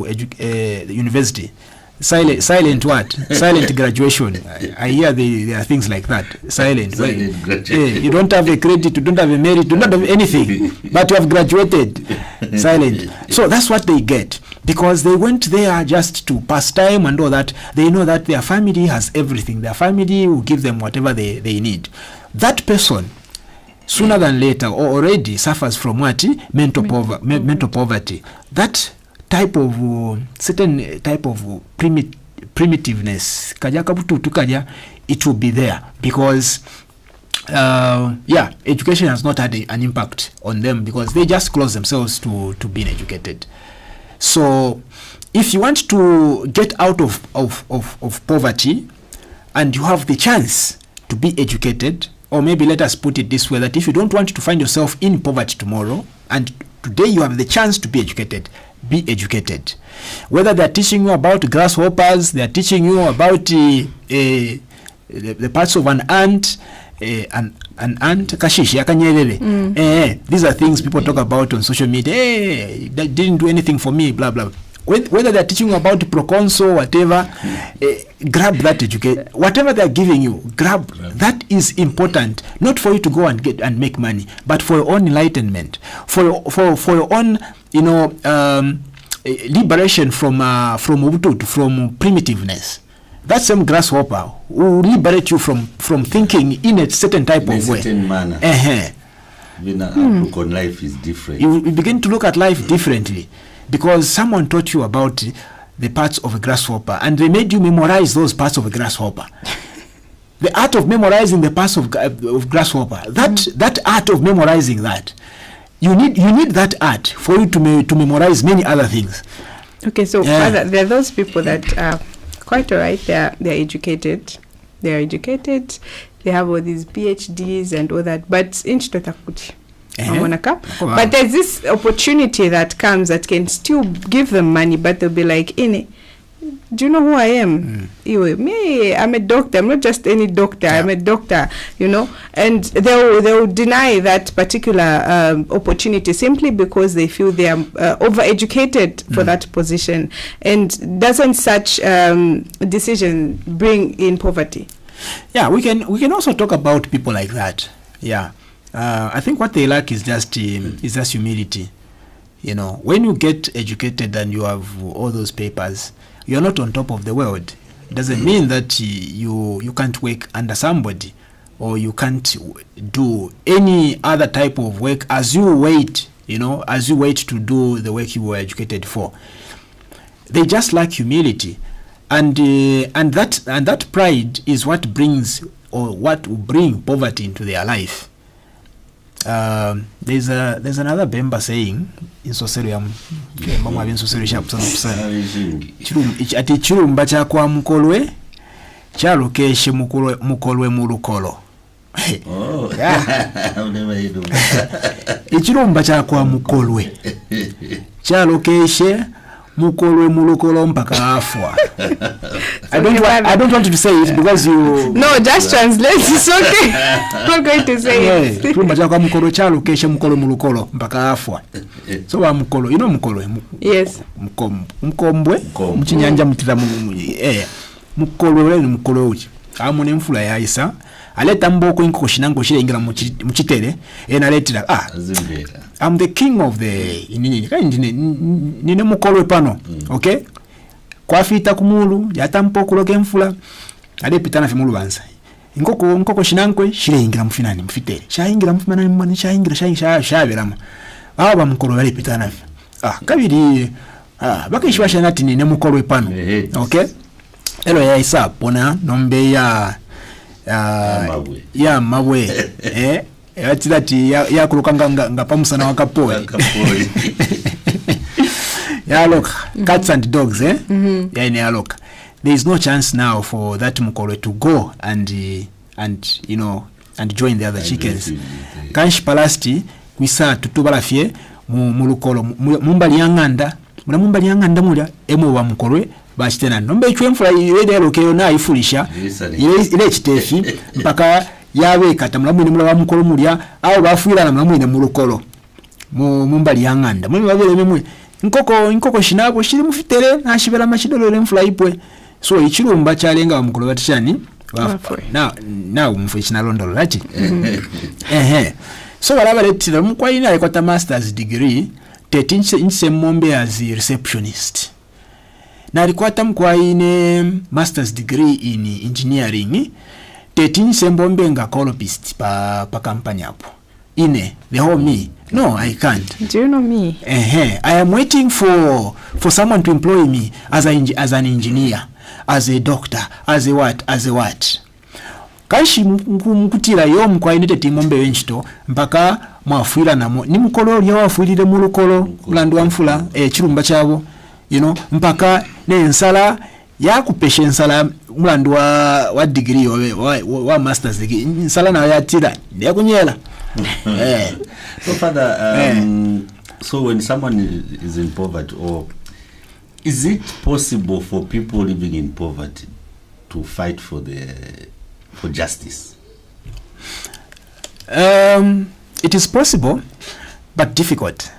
university? Silent what? Silent graduation. I hear there are things like that. Silent graduation. You don't have a credit, you don't have a merit, you don't have anything, but you have graduated. Silent. So that's what they get, because they went there just to pass time and all that. They know that their family has everything. Their family will give them whatever they need. That person, sooner than later, or already suffers from what? Mental poverty. That type of certain type of primitiveness, it will be there, because education has not had an impact on them, because they just close themselves to being educated. So if you want to get out of poverty and you have the chance to be educated, or maybe let us put it this way, that if you don't want to find yourself in poverty tomorrow, and today you have the chance to be educated, be educated. Whether they are teaching you about grasshoppers, they are teaching you about the parts of an ant, kashishi akanyerere. These are things people talk about on social media. Hey, that didn't do anything for me, blah blah. Whether they are teaching you about proconsul, whatever, grab that education. Whatever they are giving you, grab. That is important, not for you to go and get and make money, but for your own enlightenment, for your own, liberation from primitiveness. That same grasshopper will liberate you from thinking in a certain type of way. Certain manner. Look on life is different. You begin to look at life differently, because someone taught you about the parts of a grasshopper, and they made you memorize those parts of a grasshopper. The art of memorizing the parts of grasshopper, that art of memorizing that, you need that art for you to memorize many other things. Okay, so Father, there are those people that are quite all right. They're educated. They are educated. They have all these PhDs and all that, but but there's this opportunity that comes that can still give them money, but they'll be like, do you know who I am? Me, I'm a doctor. I'm not just any doctor. I'm a doctor, and they'll deny that particular opportunity simply because they feel they are overeducated for that position. And doesn't such decision bring in poverty? Yeah, we can also talk about people like that. Yeah. I think what they lack is just humility. When you get educated and you have all those papers, you're not on top of the world. It doesn't mean that you can't work under somebody, or you can't do any other type of work as you wait to do the work you were educated for. They just lack humility, and that pride is what brings, or what will bring poverty into their life. There's another Bemba saying in Soserium, ati chirumba cha kwa mukolwe chalokeshe mukolwe mulukolo. Ichirumba cha kwa mukolwe chalokeshe mukolwe mulukolo mpaka afwa. I don't want to say it because you. No, just translate. It's okay. I'm not going to say it. Chirumba cha kwa mukolwe chalokeshe mukolwe mulukolo mpaka afwa. So wa mukolo, mukolwe. Yes. Mkombwe mchinyanja mutira mukolwe ule ni mukolwe uchi. Amune mfula ya isa. Aleta mboko inko shinango shire ingira muchitere enaletira I'm the king of the nine mukolwe pano. Okay, kwa fita kumulu yata mpoko loke mfula ale pitana fimulu banza inkoko shinankwe shire ingira mfinani mfitere shaingira mfimana mwani shaingira shabirama aba mukolo ale pitana kabiri bakishwa shanati ni nemukolwe pano. Okay, elo ya isa pona nombe ya mabwe atidati ya kulukanga nga pamusana wakapoi ya look cats and dogs ya ine look. There is no chance now for that mukolo to go and you know and join the other chickens. Kanshi palasti kwisa tutubalafye mu lukolo mumbali yanganda mulya emu wa mukolwe bachitena nombe ichwemfula ile lokeyo na ifulisha ile chitefi mpaka yawe kata mulamu ni mula mukolo mulya au bafuira na mulamu ine mu lukolo mumbali yanganda mwe babele memwe nkoko shinabo shiri mufitere nashibera machidolole mfula ipwe. So ichirumba chalenga wa mukolo batishani na umfu chinalondolo lati so balaba letira mukwaina alikuwa master's degree 13 inch mombe as receptionist na alikuwa mkwaine master's degree in engineering 13 sembombe nga colopist pa company hapo ine the whole me. No, I can't. Do you know me? I am waiting for someone to employ me as an engineer, as a doctor, as a what. Kashi mkutira yo mkwainete timombe wenchito mpaka mwafuira namo ni mukolo lya wafuirire mu lukolo mulandu wa mfula chirumba chabo mpaka ne ensala yakupesha ensala mulandu wa degree wa master's degree ensala na yatira yakunyela. So Father, so when someone is in poverty, or is it possible for people living in poverty to fight for justice? It is possible, but difficult.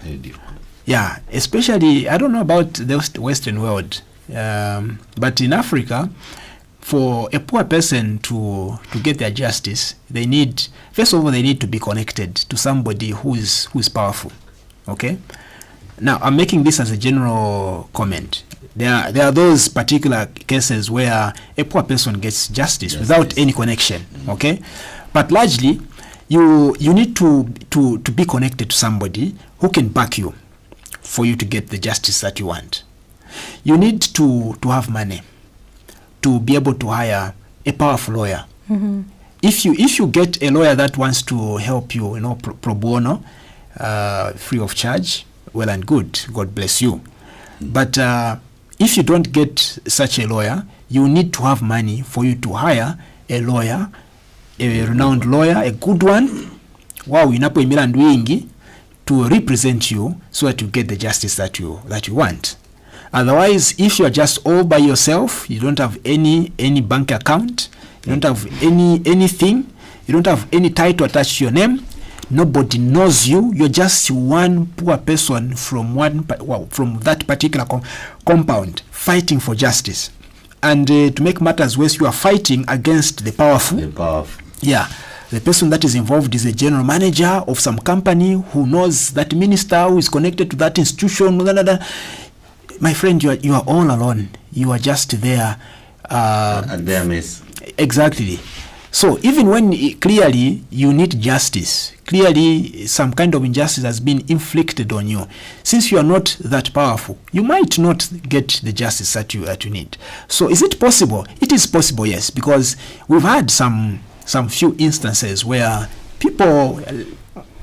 Yeah, especially I don't know about the Western world, but in Africa, for a poor person to get their justice, they need, first of all, they need to be connected to somebody who is powerful. Okay. Now I'm making this as a general comment. There are those particular cases where a poor person gets justice without any connection. Okay, but largely you need to be connected to somebody who can back you for you to get the justice that you want. You need to have money to be able to hire a powerful lawyer. If you get a lawyer that wants to help you, pro bono, free of charge, well and good, God bless you. But if you don't get such a lawyer, you need to have money for you to hire a lawyer, a renowned lawyer, a good one, inapoimira ndwingi, to represent you so that you get the justice that you want. Otherwise, if you are just all by yourself, you don't have any bank account, you don't have anything, you don't have any title attached to your name, nobody knows you, you're just one poor person from that particular compound fighting for justice. And to make matters worse, you are fighting against the powerful. Yeah. The person that is involved is a general manager of some company who knows that minister who is connected to that institution. My friend, you are all alone. You are just there. At their mess. Exactly. So even when clearly you need justice, clearly some kind of injustice has been inflicted on you, since you are not that powerful, you might not get the justice that you need. So is it possible? It is possible, yes, because we've had some few instances where people,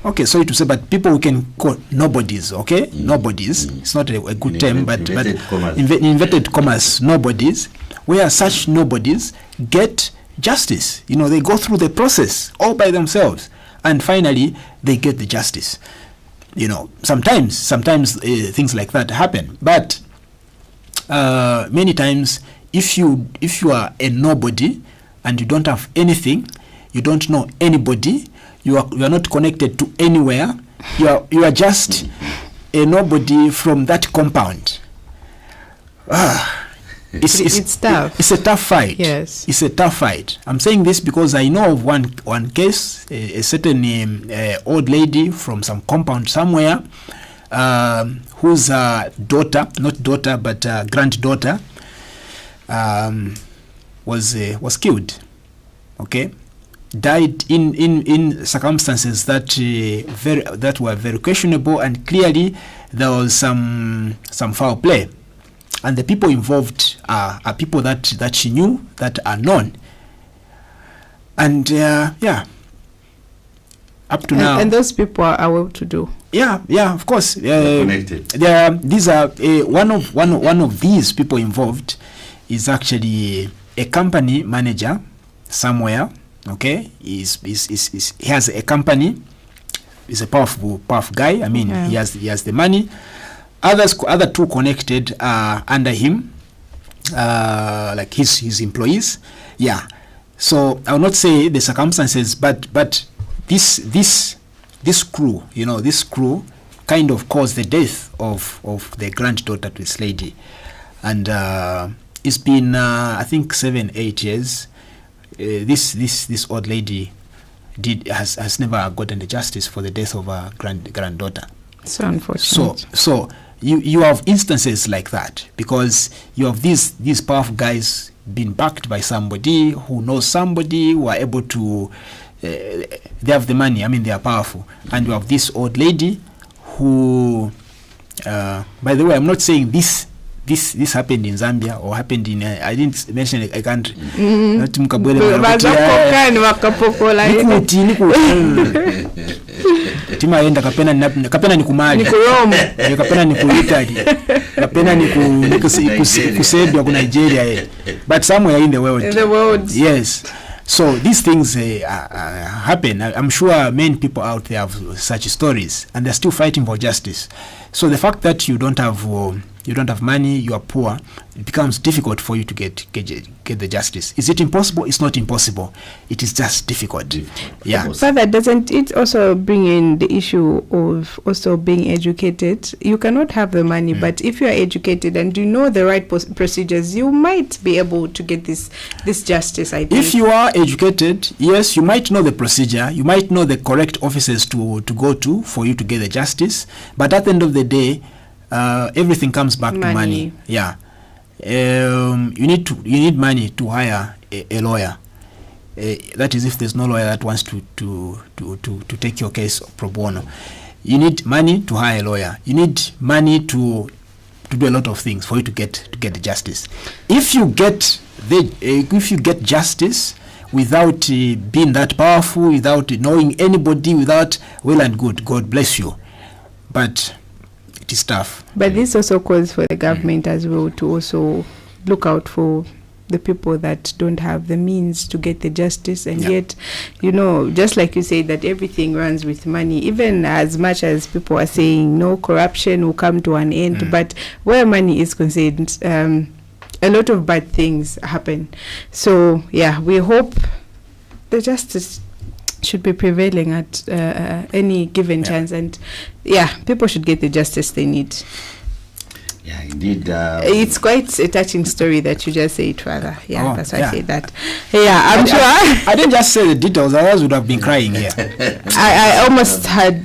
okay, sorry to say, but people we can call nobodies, okay? Nobodies. It's not a good term, but inverted commas, nobodies, where such nobodies get justice. They go through the process all by themselves, and finally they get the justice. Sometimes things like that happen, but many times if you are a nobody and you don't have anything, you don't know anybody, you are not connected to anywhere, you are just a nobody from that compound. It's tough. It's a tough fight. Yes. It's a tough fight. I'm saying this because I know of one case, a certain old lady from some compound somewhere, whose daughter, not daughter, but granddaughter, was killed. Okay? died in circumstances that were very questionable, and clearly there was some foul play, and the people involved are people that she knew, that are known, and up to now. And those people are well to do. Yeah, of course. Connected. These are one of these people involved is actually a company manager somewhere. Okay, he has a company. He's a powerful guy. I mean, he has the money. Other two connected are under him, like his employees. Yeah. So I will not say the circumstances, but this crew, this crew kind of caused the death of the granddaughter to this lady, and it's been I think 7-8 years. This old lady has never gotten the justice for the death of her granddaughter. So unfortunate. So you have instances like that, because you have these powerful guys being backed by somebody who knows somebody, who are able to they have the money. I mean, they are powerful. And you have this old lady who by the way, I'm not saying this happened in Zambia or happened in I didn't mention a country. Timaenda kapena ni kumali kapena ni kuitali kapena ni kusebya ku Nigeria, but somewhere in the world. Yes. So these things happen. I'm sure many people out there have such stories, and they're still fighting for justice. So the fact that you don't have money, you are poor, it becomes difficult for you to get the justice. Is it impossible? It's not impossible. It is just difficult. Yeah. Father, doesn't it also bring in the issue of also being educated? You cannot have the money, but if you are educated and you know the right procedures, you might be able to get this justice, I think. If you are educated, yes, you might know the procedure. You might know the correct offices to go to for you to get the justice. But at the end of the day, everything comes back to money. Yeah. You need money to hire a lawyer. That is, if there's no lawyer that wants to take your case pro bono. You need money to hire a lawyer. You need money to do a lot of things for you to get the justice. If you get justice without being that powerful, without knowing anybody, without, well and good, God bless you. But it is tough. But this also calls for the government as well to also look out for the people that don't have the means to get the justice, and yet, just like you say, that everything runs with money. Even as much as people are saying no, corruption will come to an end, but where money is concerned, a lot of bad things happen. So we hope the justice should be prevailing at any given chance, and people should get the justice they need. Yeah, indeed. It's quite a touching story that you just said, Father. That's why I say that. I'm sure. I didn't just say the details, otherwise would have been crying here. I almost had,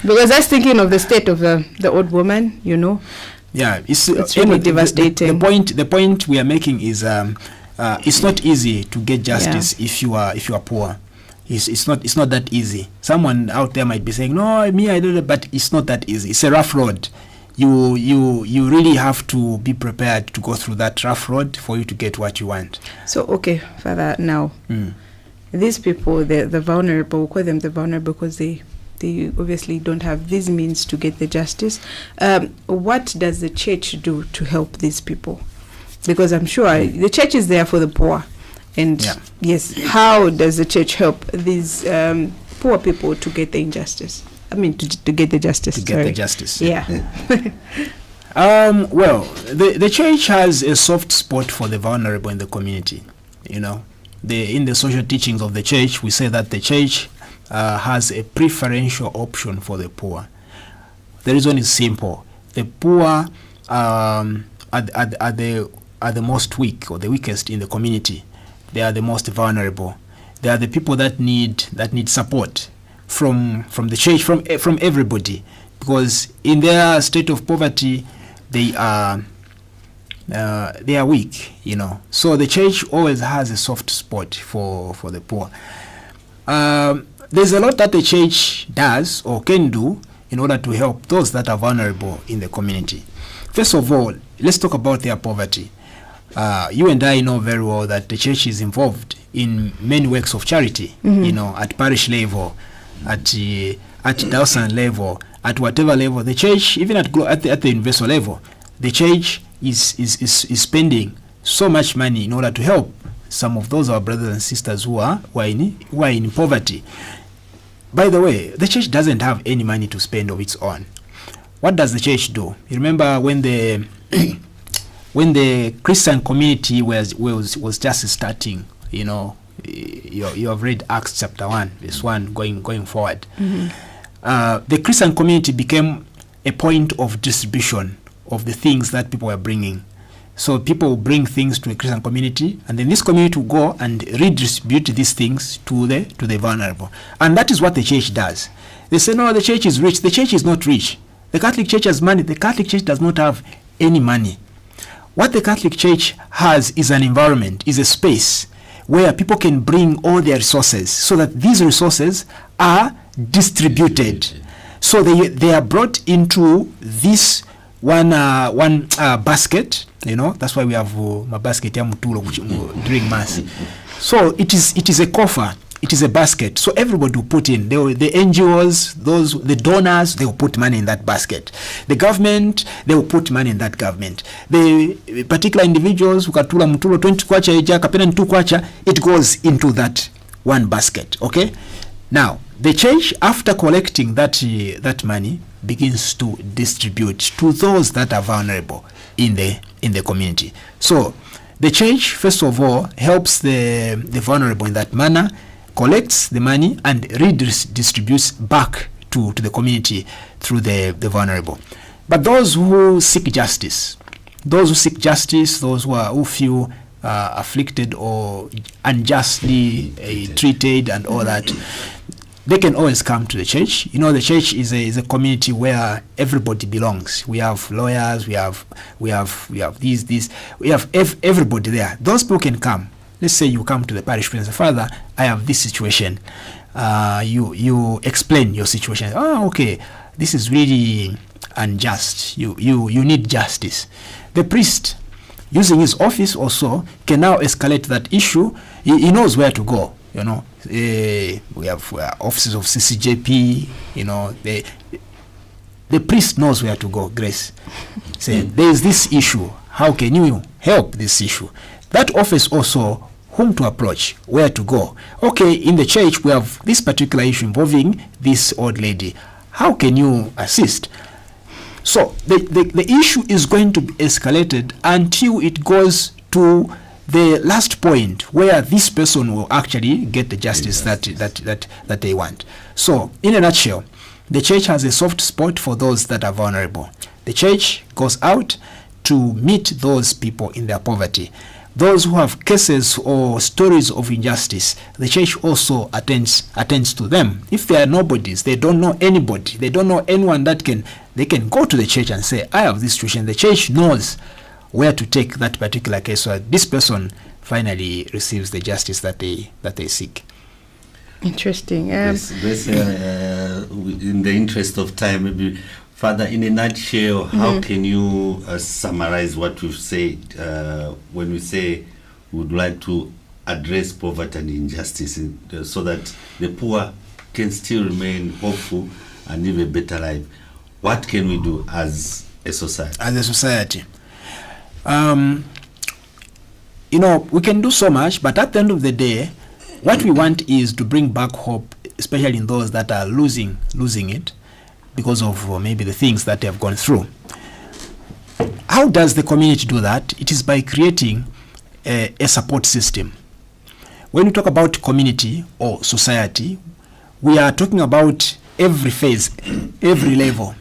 because I was thinking of the state of the old woman, Yeah, it's really devastating. The point we are making is it's not easy to get justice if you are poor. It's not that easy. Someone out there might be saying, no, me, I don't know, but it's not that easy. It's a rough road. You really have to be prepared to go through that rough road for you to get what you want. So, okay, Father, now, these people, the vulnerable, we call them the vulnerable because they obviously don't have these means to get the justice. What does the church do to help these people? Because I'm sure the church is there for the poor. And yes, how does the church help these poor people to get the injustice? I mean, to get the justice. The justice. Yeah. Well, the church has a soft spot for the vulnerable in the community. In the social teachings of the church, we say that the church has a preferential option for the poor. The reason is simple: the poor are the most weak, or the weakest in the community. They are the most vulnerable. They are the people that need support from the church, from everybody, because in their state of poverty, they are they are weak, So the church always has a soft spot for the poor. There's a lot that the church does or can do in order to help those that are vulnerable in the community. First of all, let's talk about their poverty. You and I know very well that the church is involved in many works of charity, at parish level, at diocese level, at whatever level. The church, even at the universal level, the church is spending so much money in order to help some of those our brothers and sisters who are in poverty. By the way, the church doesn't have any money to spend of its own. What does the church do? You remember when the when the Christian community was just starting, you have read Acts chapter 1, verse 1 going forward. The Christian community became a point of distribution of the things that people were bringing. So people will bring things to a Christian community, and then this community will go and redistribute these things to the vulnerable. And that is what the church does. They say, no, the church is rich. The church is not rich. The Catholic Church has money. The Catholic Church does not have any money. What the Catholic Church has is an environment, is a space where people can bring all their resources so that these resources are distributed. So they are brought into this one basket, that's why we have my basket during mass. So it is a coffer, it is a basket. So everybody will put in, the NGOs, the donors, they will put money in that basket. The government, they will put money in that government. The particular individuals, ukatula mutulo 20 kwacha eja kapena 2 kwacha, it goes into that one basket. Okay? Now, the church, after collecting that money, begins to distribute to those that are vulnerable in the community. So the church, first of all, helps the vulnerable in that manner, collects the money and redistributes back to the community through the vulnerable. But those who seek justice, those who feel afflicted or unjustly treated and all that, they can always come to the church. The church is a community where everybody belongs. We have lawyers, we have everybody there. Those people can come. Let's say you come to the parish priest, Father, I have this situation. You explain your situation. Oh, okay, this is really unjust. You need justice. The priest, using his office also, can now escalate that issue. He knows where to go. We have offices of CCJP. The priest knows where to go. Grace, say there is this issue. How can you help this issue? That office also, whom to approach, where to go. Okay, in the church we have this particular issue involving this old lady. How can you assist? So the issue is going to be escalated until it goes to the last point where this person will actually get the justice that they want. So, in a nutshell, the church has a soft spot for those that are vulnerable. The church goes out to meet those people in their poverty. Those who have cases or stories of injustice, the church also attends to them. If they are nobodies, they don't know anybody, they don't know anyone they can go to the church and say, I have this situation. The church knows where to take that particular case so this person finally receives the justice that they seek. Interesting. Yes, in the interest of time, maybe, Father, in a nutshell, how can you summarize what we've said when we say we would like to address poverty and injustice so that the poor can still remain hopeful and live a better life? What can we do as a society? As a society, we can do so much, but at the end of the day, what we want is to bring back hope, especially in those that are losing it because of maybe the things that they have gone through. How does the community do that? It is by creating a support system. When we talk about community or society, we are talking about every phase, every level.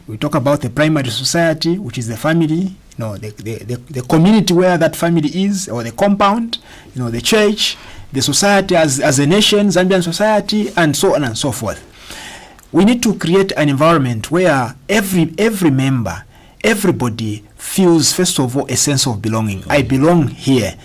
We talk about the primary society, which is the family, the community where that family is, or the compound, the church, the society as a nation, Zambian society, and so on and so forth. We need to create an environment where every member, everybody feels, first of all, a sense of belonging. I belong here.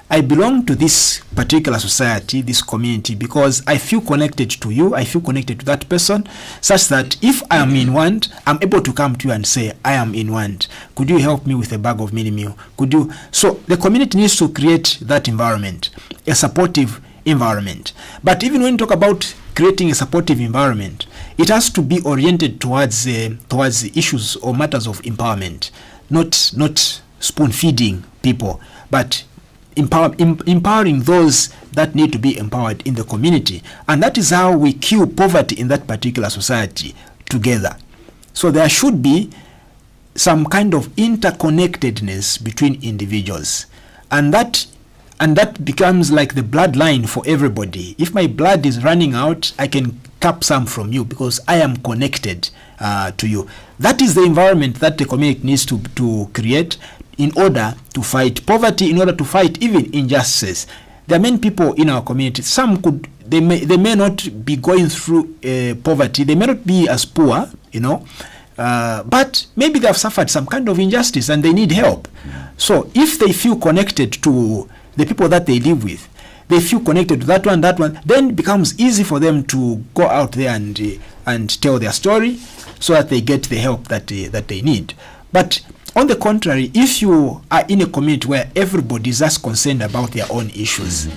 I belong to this particular society, this community, because I feel connected to you, I feel connected to that person, such that if I am in want, I'm able to come to you and say, I am in want. Could you help me with a bag of mini meal? Could you? So the community needs to create that environment, a supportive environment. But even when you talk about creating a supportive environment, it has to be oriented towards the issues or matters of empowerment, not spoon feeding people, but empowering those that need to be empowered in the community. And that is how we kill poverty in that particular society together. So there should be some kind of interconnectedness between individuals, and that becomes like the bloodline for everybody. If my blood is running out, I can tap some from you because I am connected to you. That is the environment that the community needs to create in order to fight poverty, in order to fight even injustices. There are many people in our community. Some they may not be going through poverty. They may not be as poor, but maybe they have suffered some kind of injustice and they need help. So if they feel connected to the people that they live with, they feel connected to that one, then it becomes easy for them to go out there and tell their story so that they get the help that they need. But on the contrary, if you are in a community where everybody is just concerned about their own issues,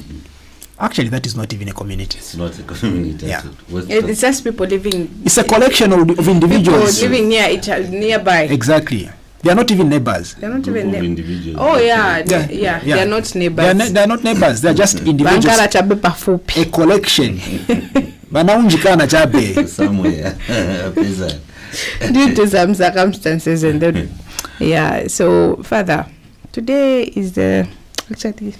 actually that is not even a community. It's not a community. Yeah. It's just people living. It's a collection of individuals. People living nearby. Exactly. They are not even neighbors. They're not even individuals. Oh yeah. They're not neighbors. They're not neighbors. They're just individuals. A collection. Somewhere. Due to some circumstances, and then so Father, today is the actually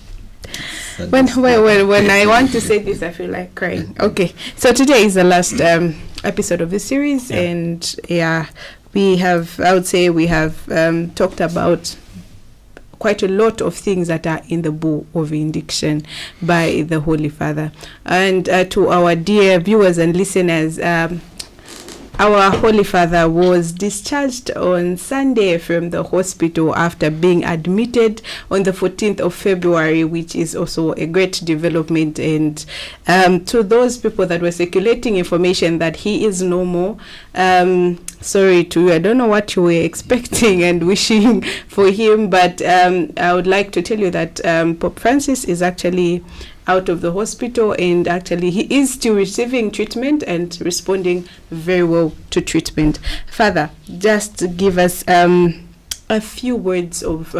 when I want to say this I feel like crying. Okay, so today is the last episode of the series, and we have talked about quite a lot of things that are in the book of indiction by the Holy Father. And to our dear viewers and listeners, our Holy Father was discharged on Sunday from the hospital after being admitted on the 14th of February, which is also a great development. And to those people that were circulating information that he is no more, sorry to you, I don't know what you were expecting and wishing for him, but I would like to tell you that Pope Francis is actually out of the hospital, and actually he is still receiving treatment and responding very well to treatment. Father, just give us a few words of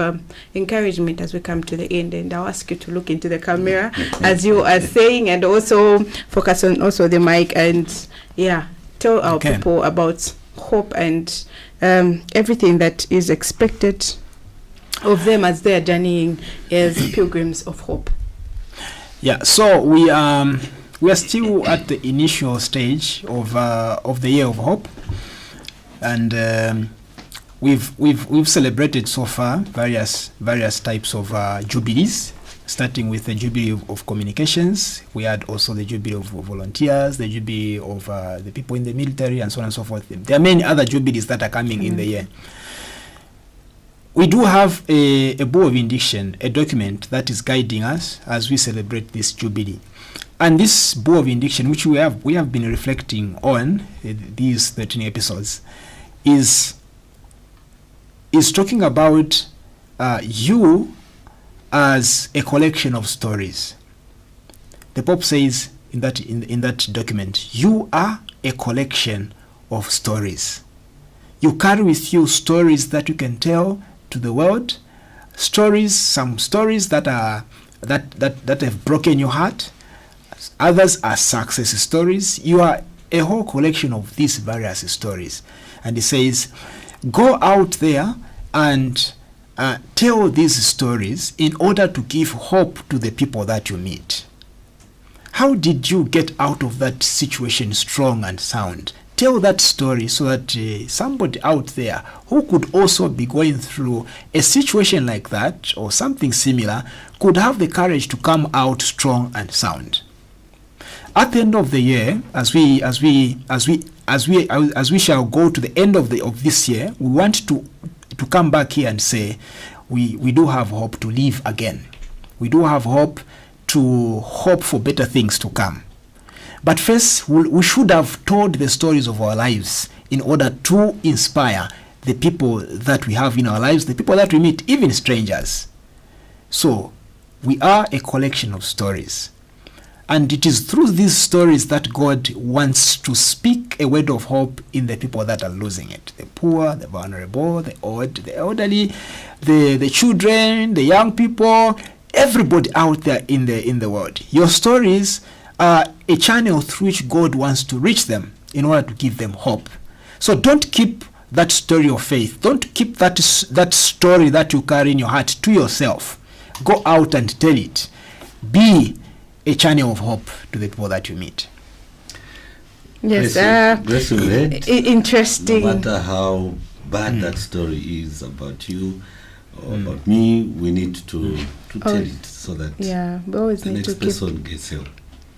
encouragement as we come to the end, and I'll ask you to look into the camera as you are saying, and also focus on also the mic, and tell our people about hope and everything that is expected of them as they are journeying as pilgrims of hope. So we are still at the initial stage of the Year of Hope, and we've celebrated so far various types of jubilees, starting with the Jubilee of Communications. We had also the Jubilee of Volunteers, the Jubilee of the people in the military, and so on and so forth. There are many other jubilees that are coming in the year. We do have a bull of indiction, a document that is guiding us as we celebrate this jubilee. And this bull of indiction, which we have been reflecting on these 13 episodes, is talking about you as a collection of stories. The Pope says in that document, you are a collection of stories. You carry with you stories that you can tell to the world, some stories that have broken your heart. Others are success stories. You are a whole collection of these various stories. And he says, go out there and tell these stories in order to give hope to the people that you meet. How did you get out of that situation strong and sound? Tell that story so that somebody out there who could also be going through a situation like that or something similar could have the courage to come out strong and sound. At the end of the year, as we shall go to the end of this year, we want to to come back here and say, we do have hope to live again. We do have hope to hope for better things to come. But first, we should have told the stories of our lives in order to inspire the people that we have in our lives, the people that we meet, even strangers. So, we are a collection of stories. And it is through these stories that God wants to speak a word of hope in the people that are losing it. The poor, the vulnerable, the old, the elderly, the children, the young people, everybody out there in the world. Your stories are a channel through which God wants to reach them in order to give them hope. So don't keep that story of faith. Don't keep that story that you carry in your heart to yourself. Go out and tell it. Be a channel of hope to the people that you meet. Yes, interesting. No matter how bad that story is about you or about me, we need to tell it so that we always the need next to person gets help.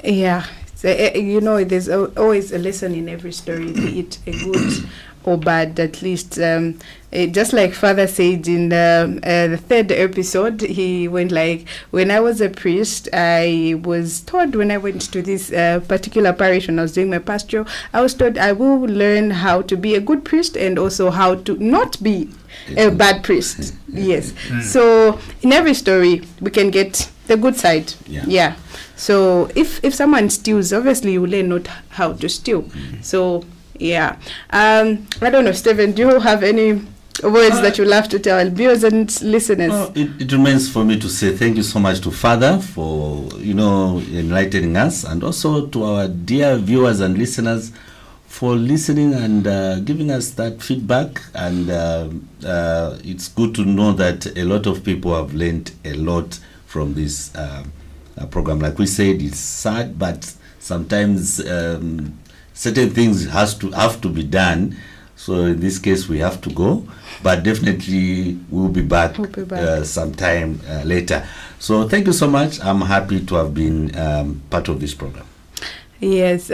Yeah, so, there's always a lesson in every story, be it a good or bad. At least, just like Father said in the third episode, he went like, when I was a priest, I was taught when I went to this particular parish when I was doing my pastoral, I was taught I will learn how to be a good priest and also how to not be a bad priest. Yes. So in every story, we can get the good side. Yeah. So if someone steals, obviously you learn not how to steal. So yeah. I don't know, Stephen, do you have any words that you love to tell viewers and listeners? It remains for me to say thank you so much to Father for enlightening us, and also to our dear viewers and listeners for listening and giving us that feedback. And it's good to know that a lot of people have learned a lot from this program. Like we said, it's sad, but sometimes certain things have to be done. So in this case, we have to go, but definitely we'll be back, sometime later. So thank you so much. I'm happy to have been part of this program. Yes.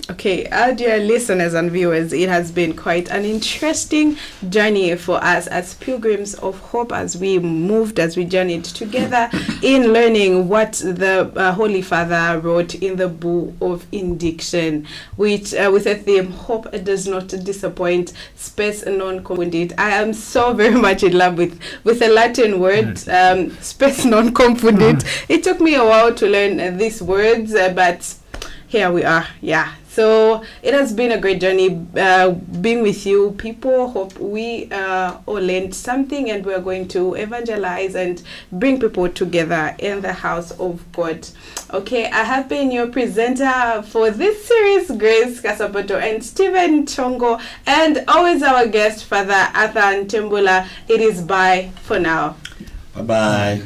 Okay, our dear listeners and viewers, it has been quite an interesting journey for us as pilgrims of hope, as we journeyed together in learning what the Holy Father wrote in the Bull of Indiction, which with a theme, hope does not disappoint, spes non confundit. I am so very much in love with the Latin word, spes non confundit. It took me a while to learn these words, but here we are. Yeah. So it has been a great journey being with you people. Hope we all learned something, and we're going to evangelize and bring people together in the house of God. Okay, I have been your presenter for this series, Grace Kasapoto and Stephen Chongo, and always our guest, Father Arthur Ntembula. It is bye for now. Bye-bye.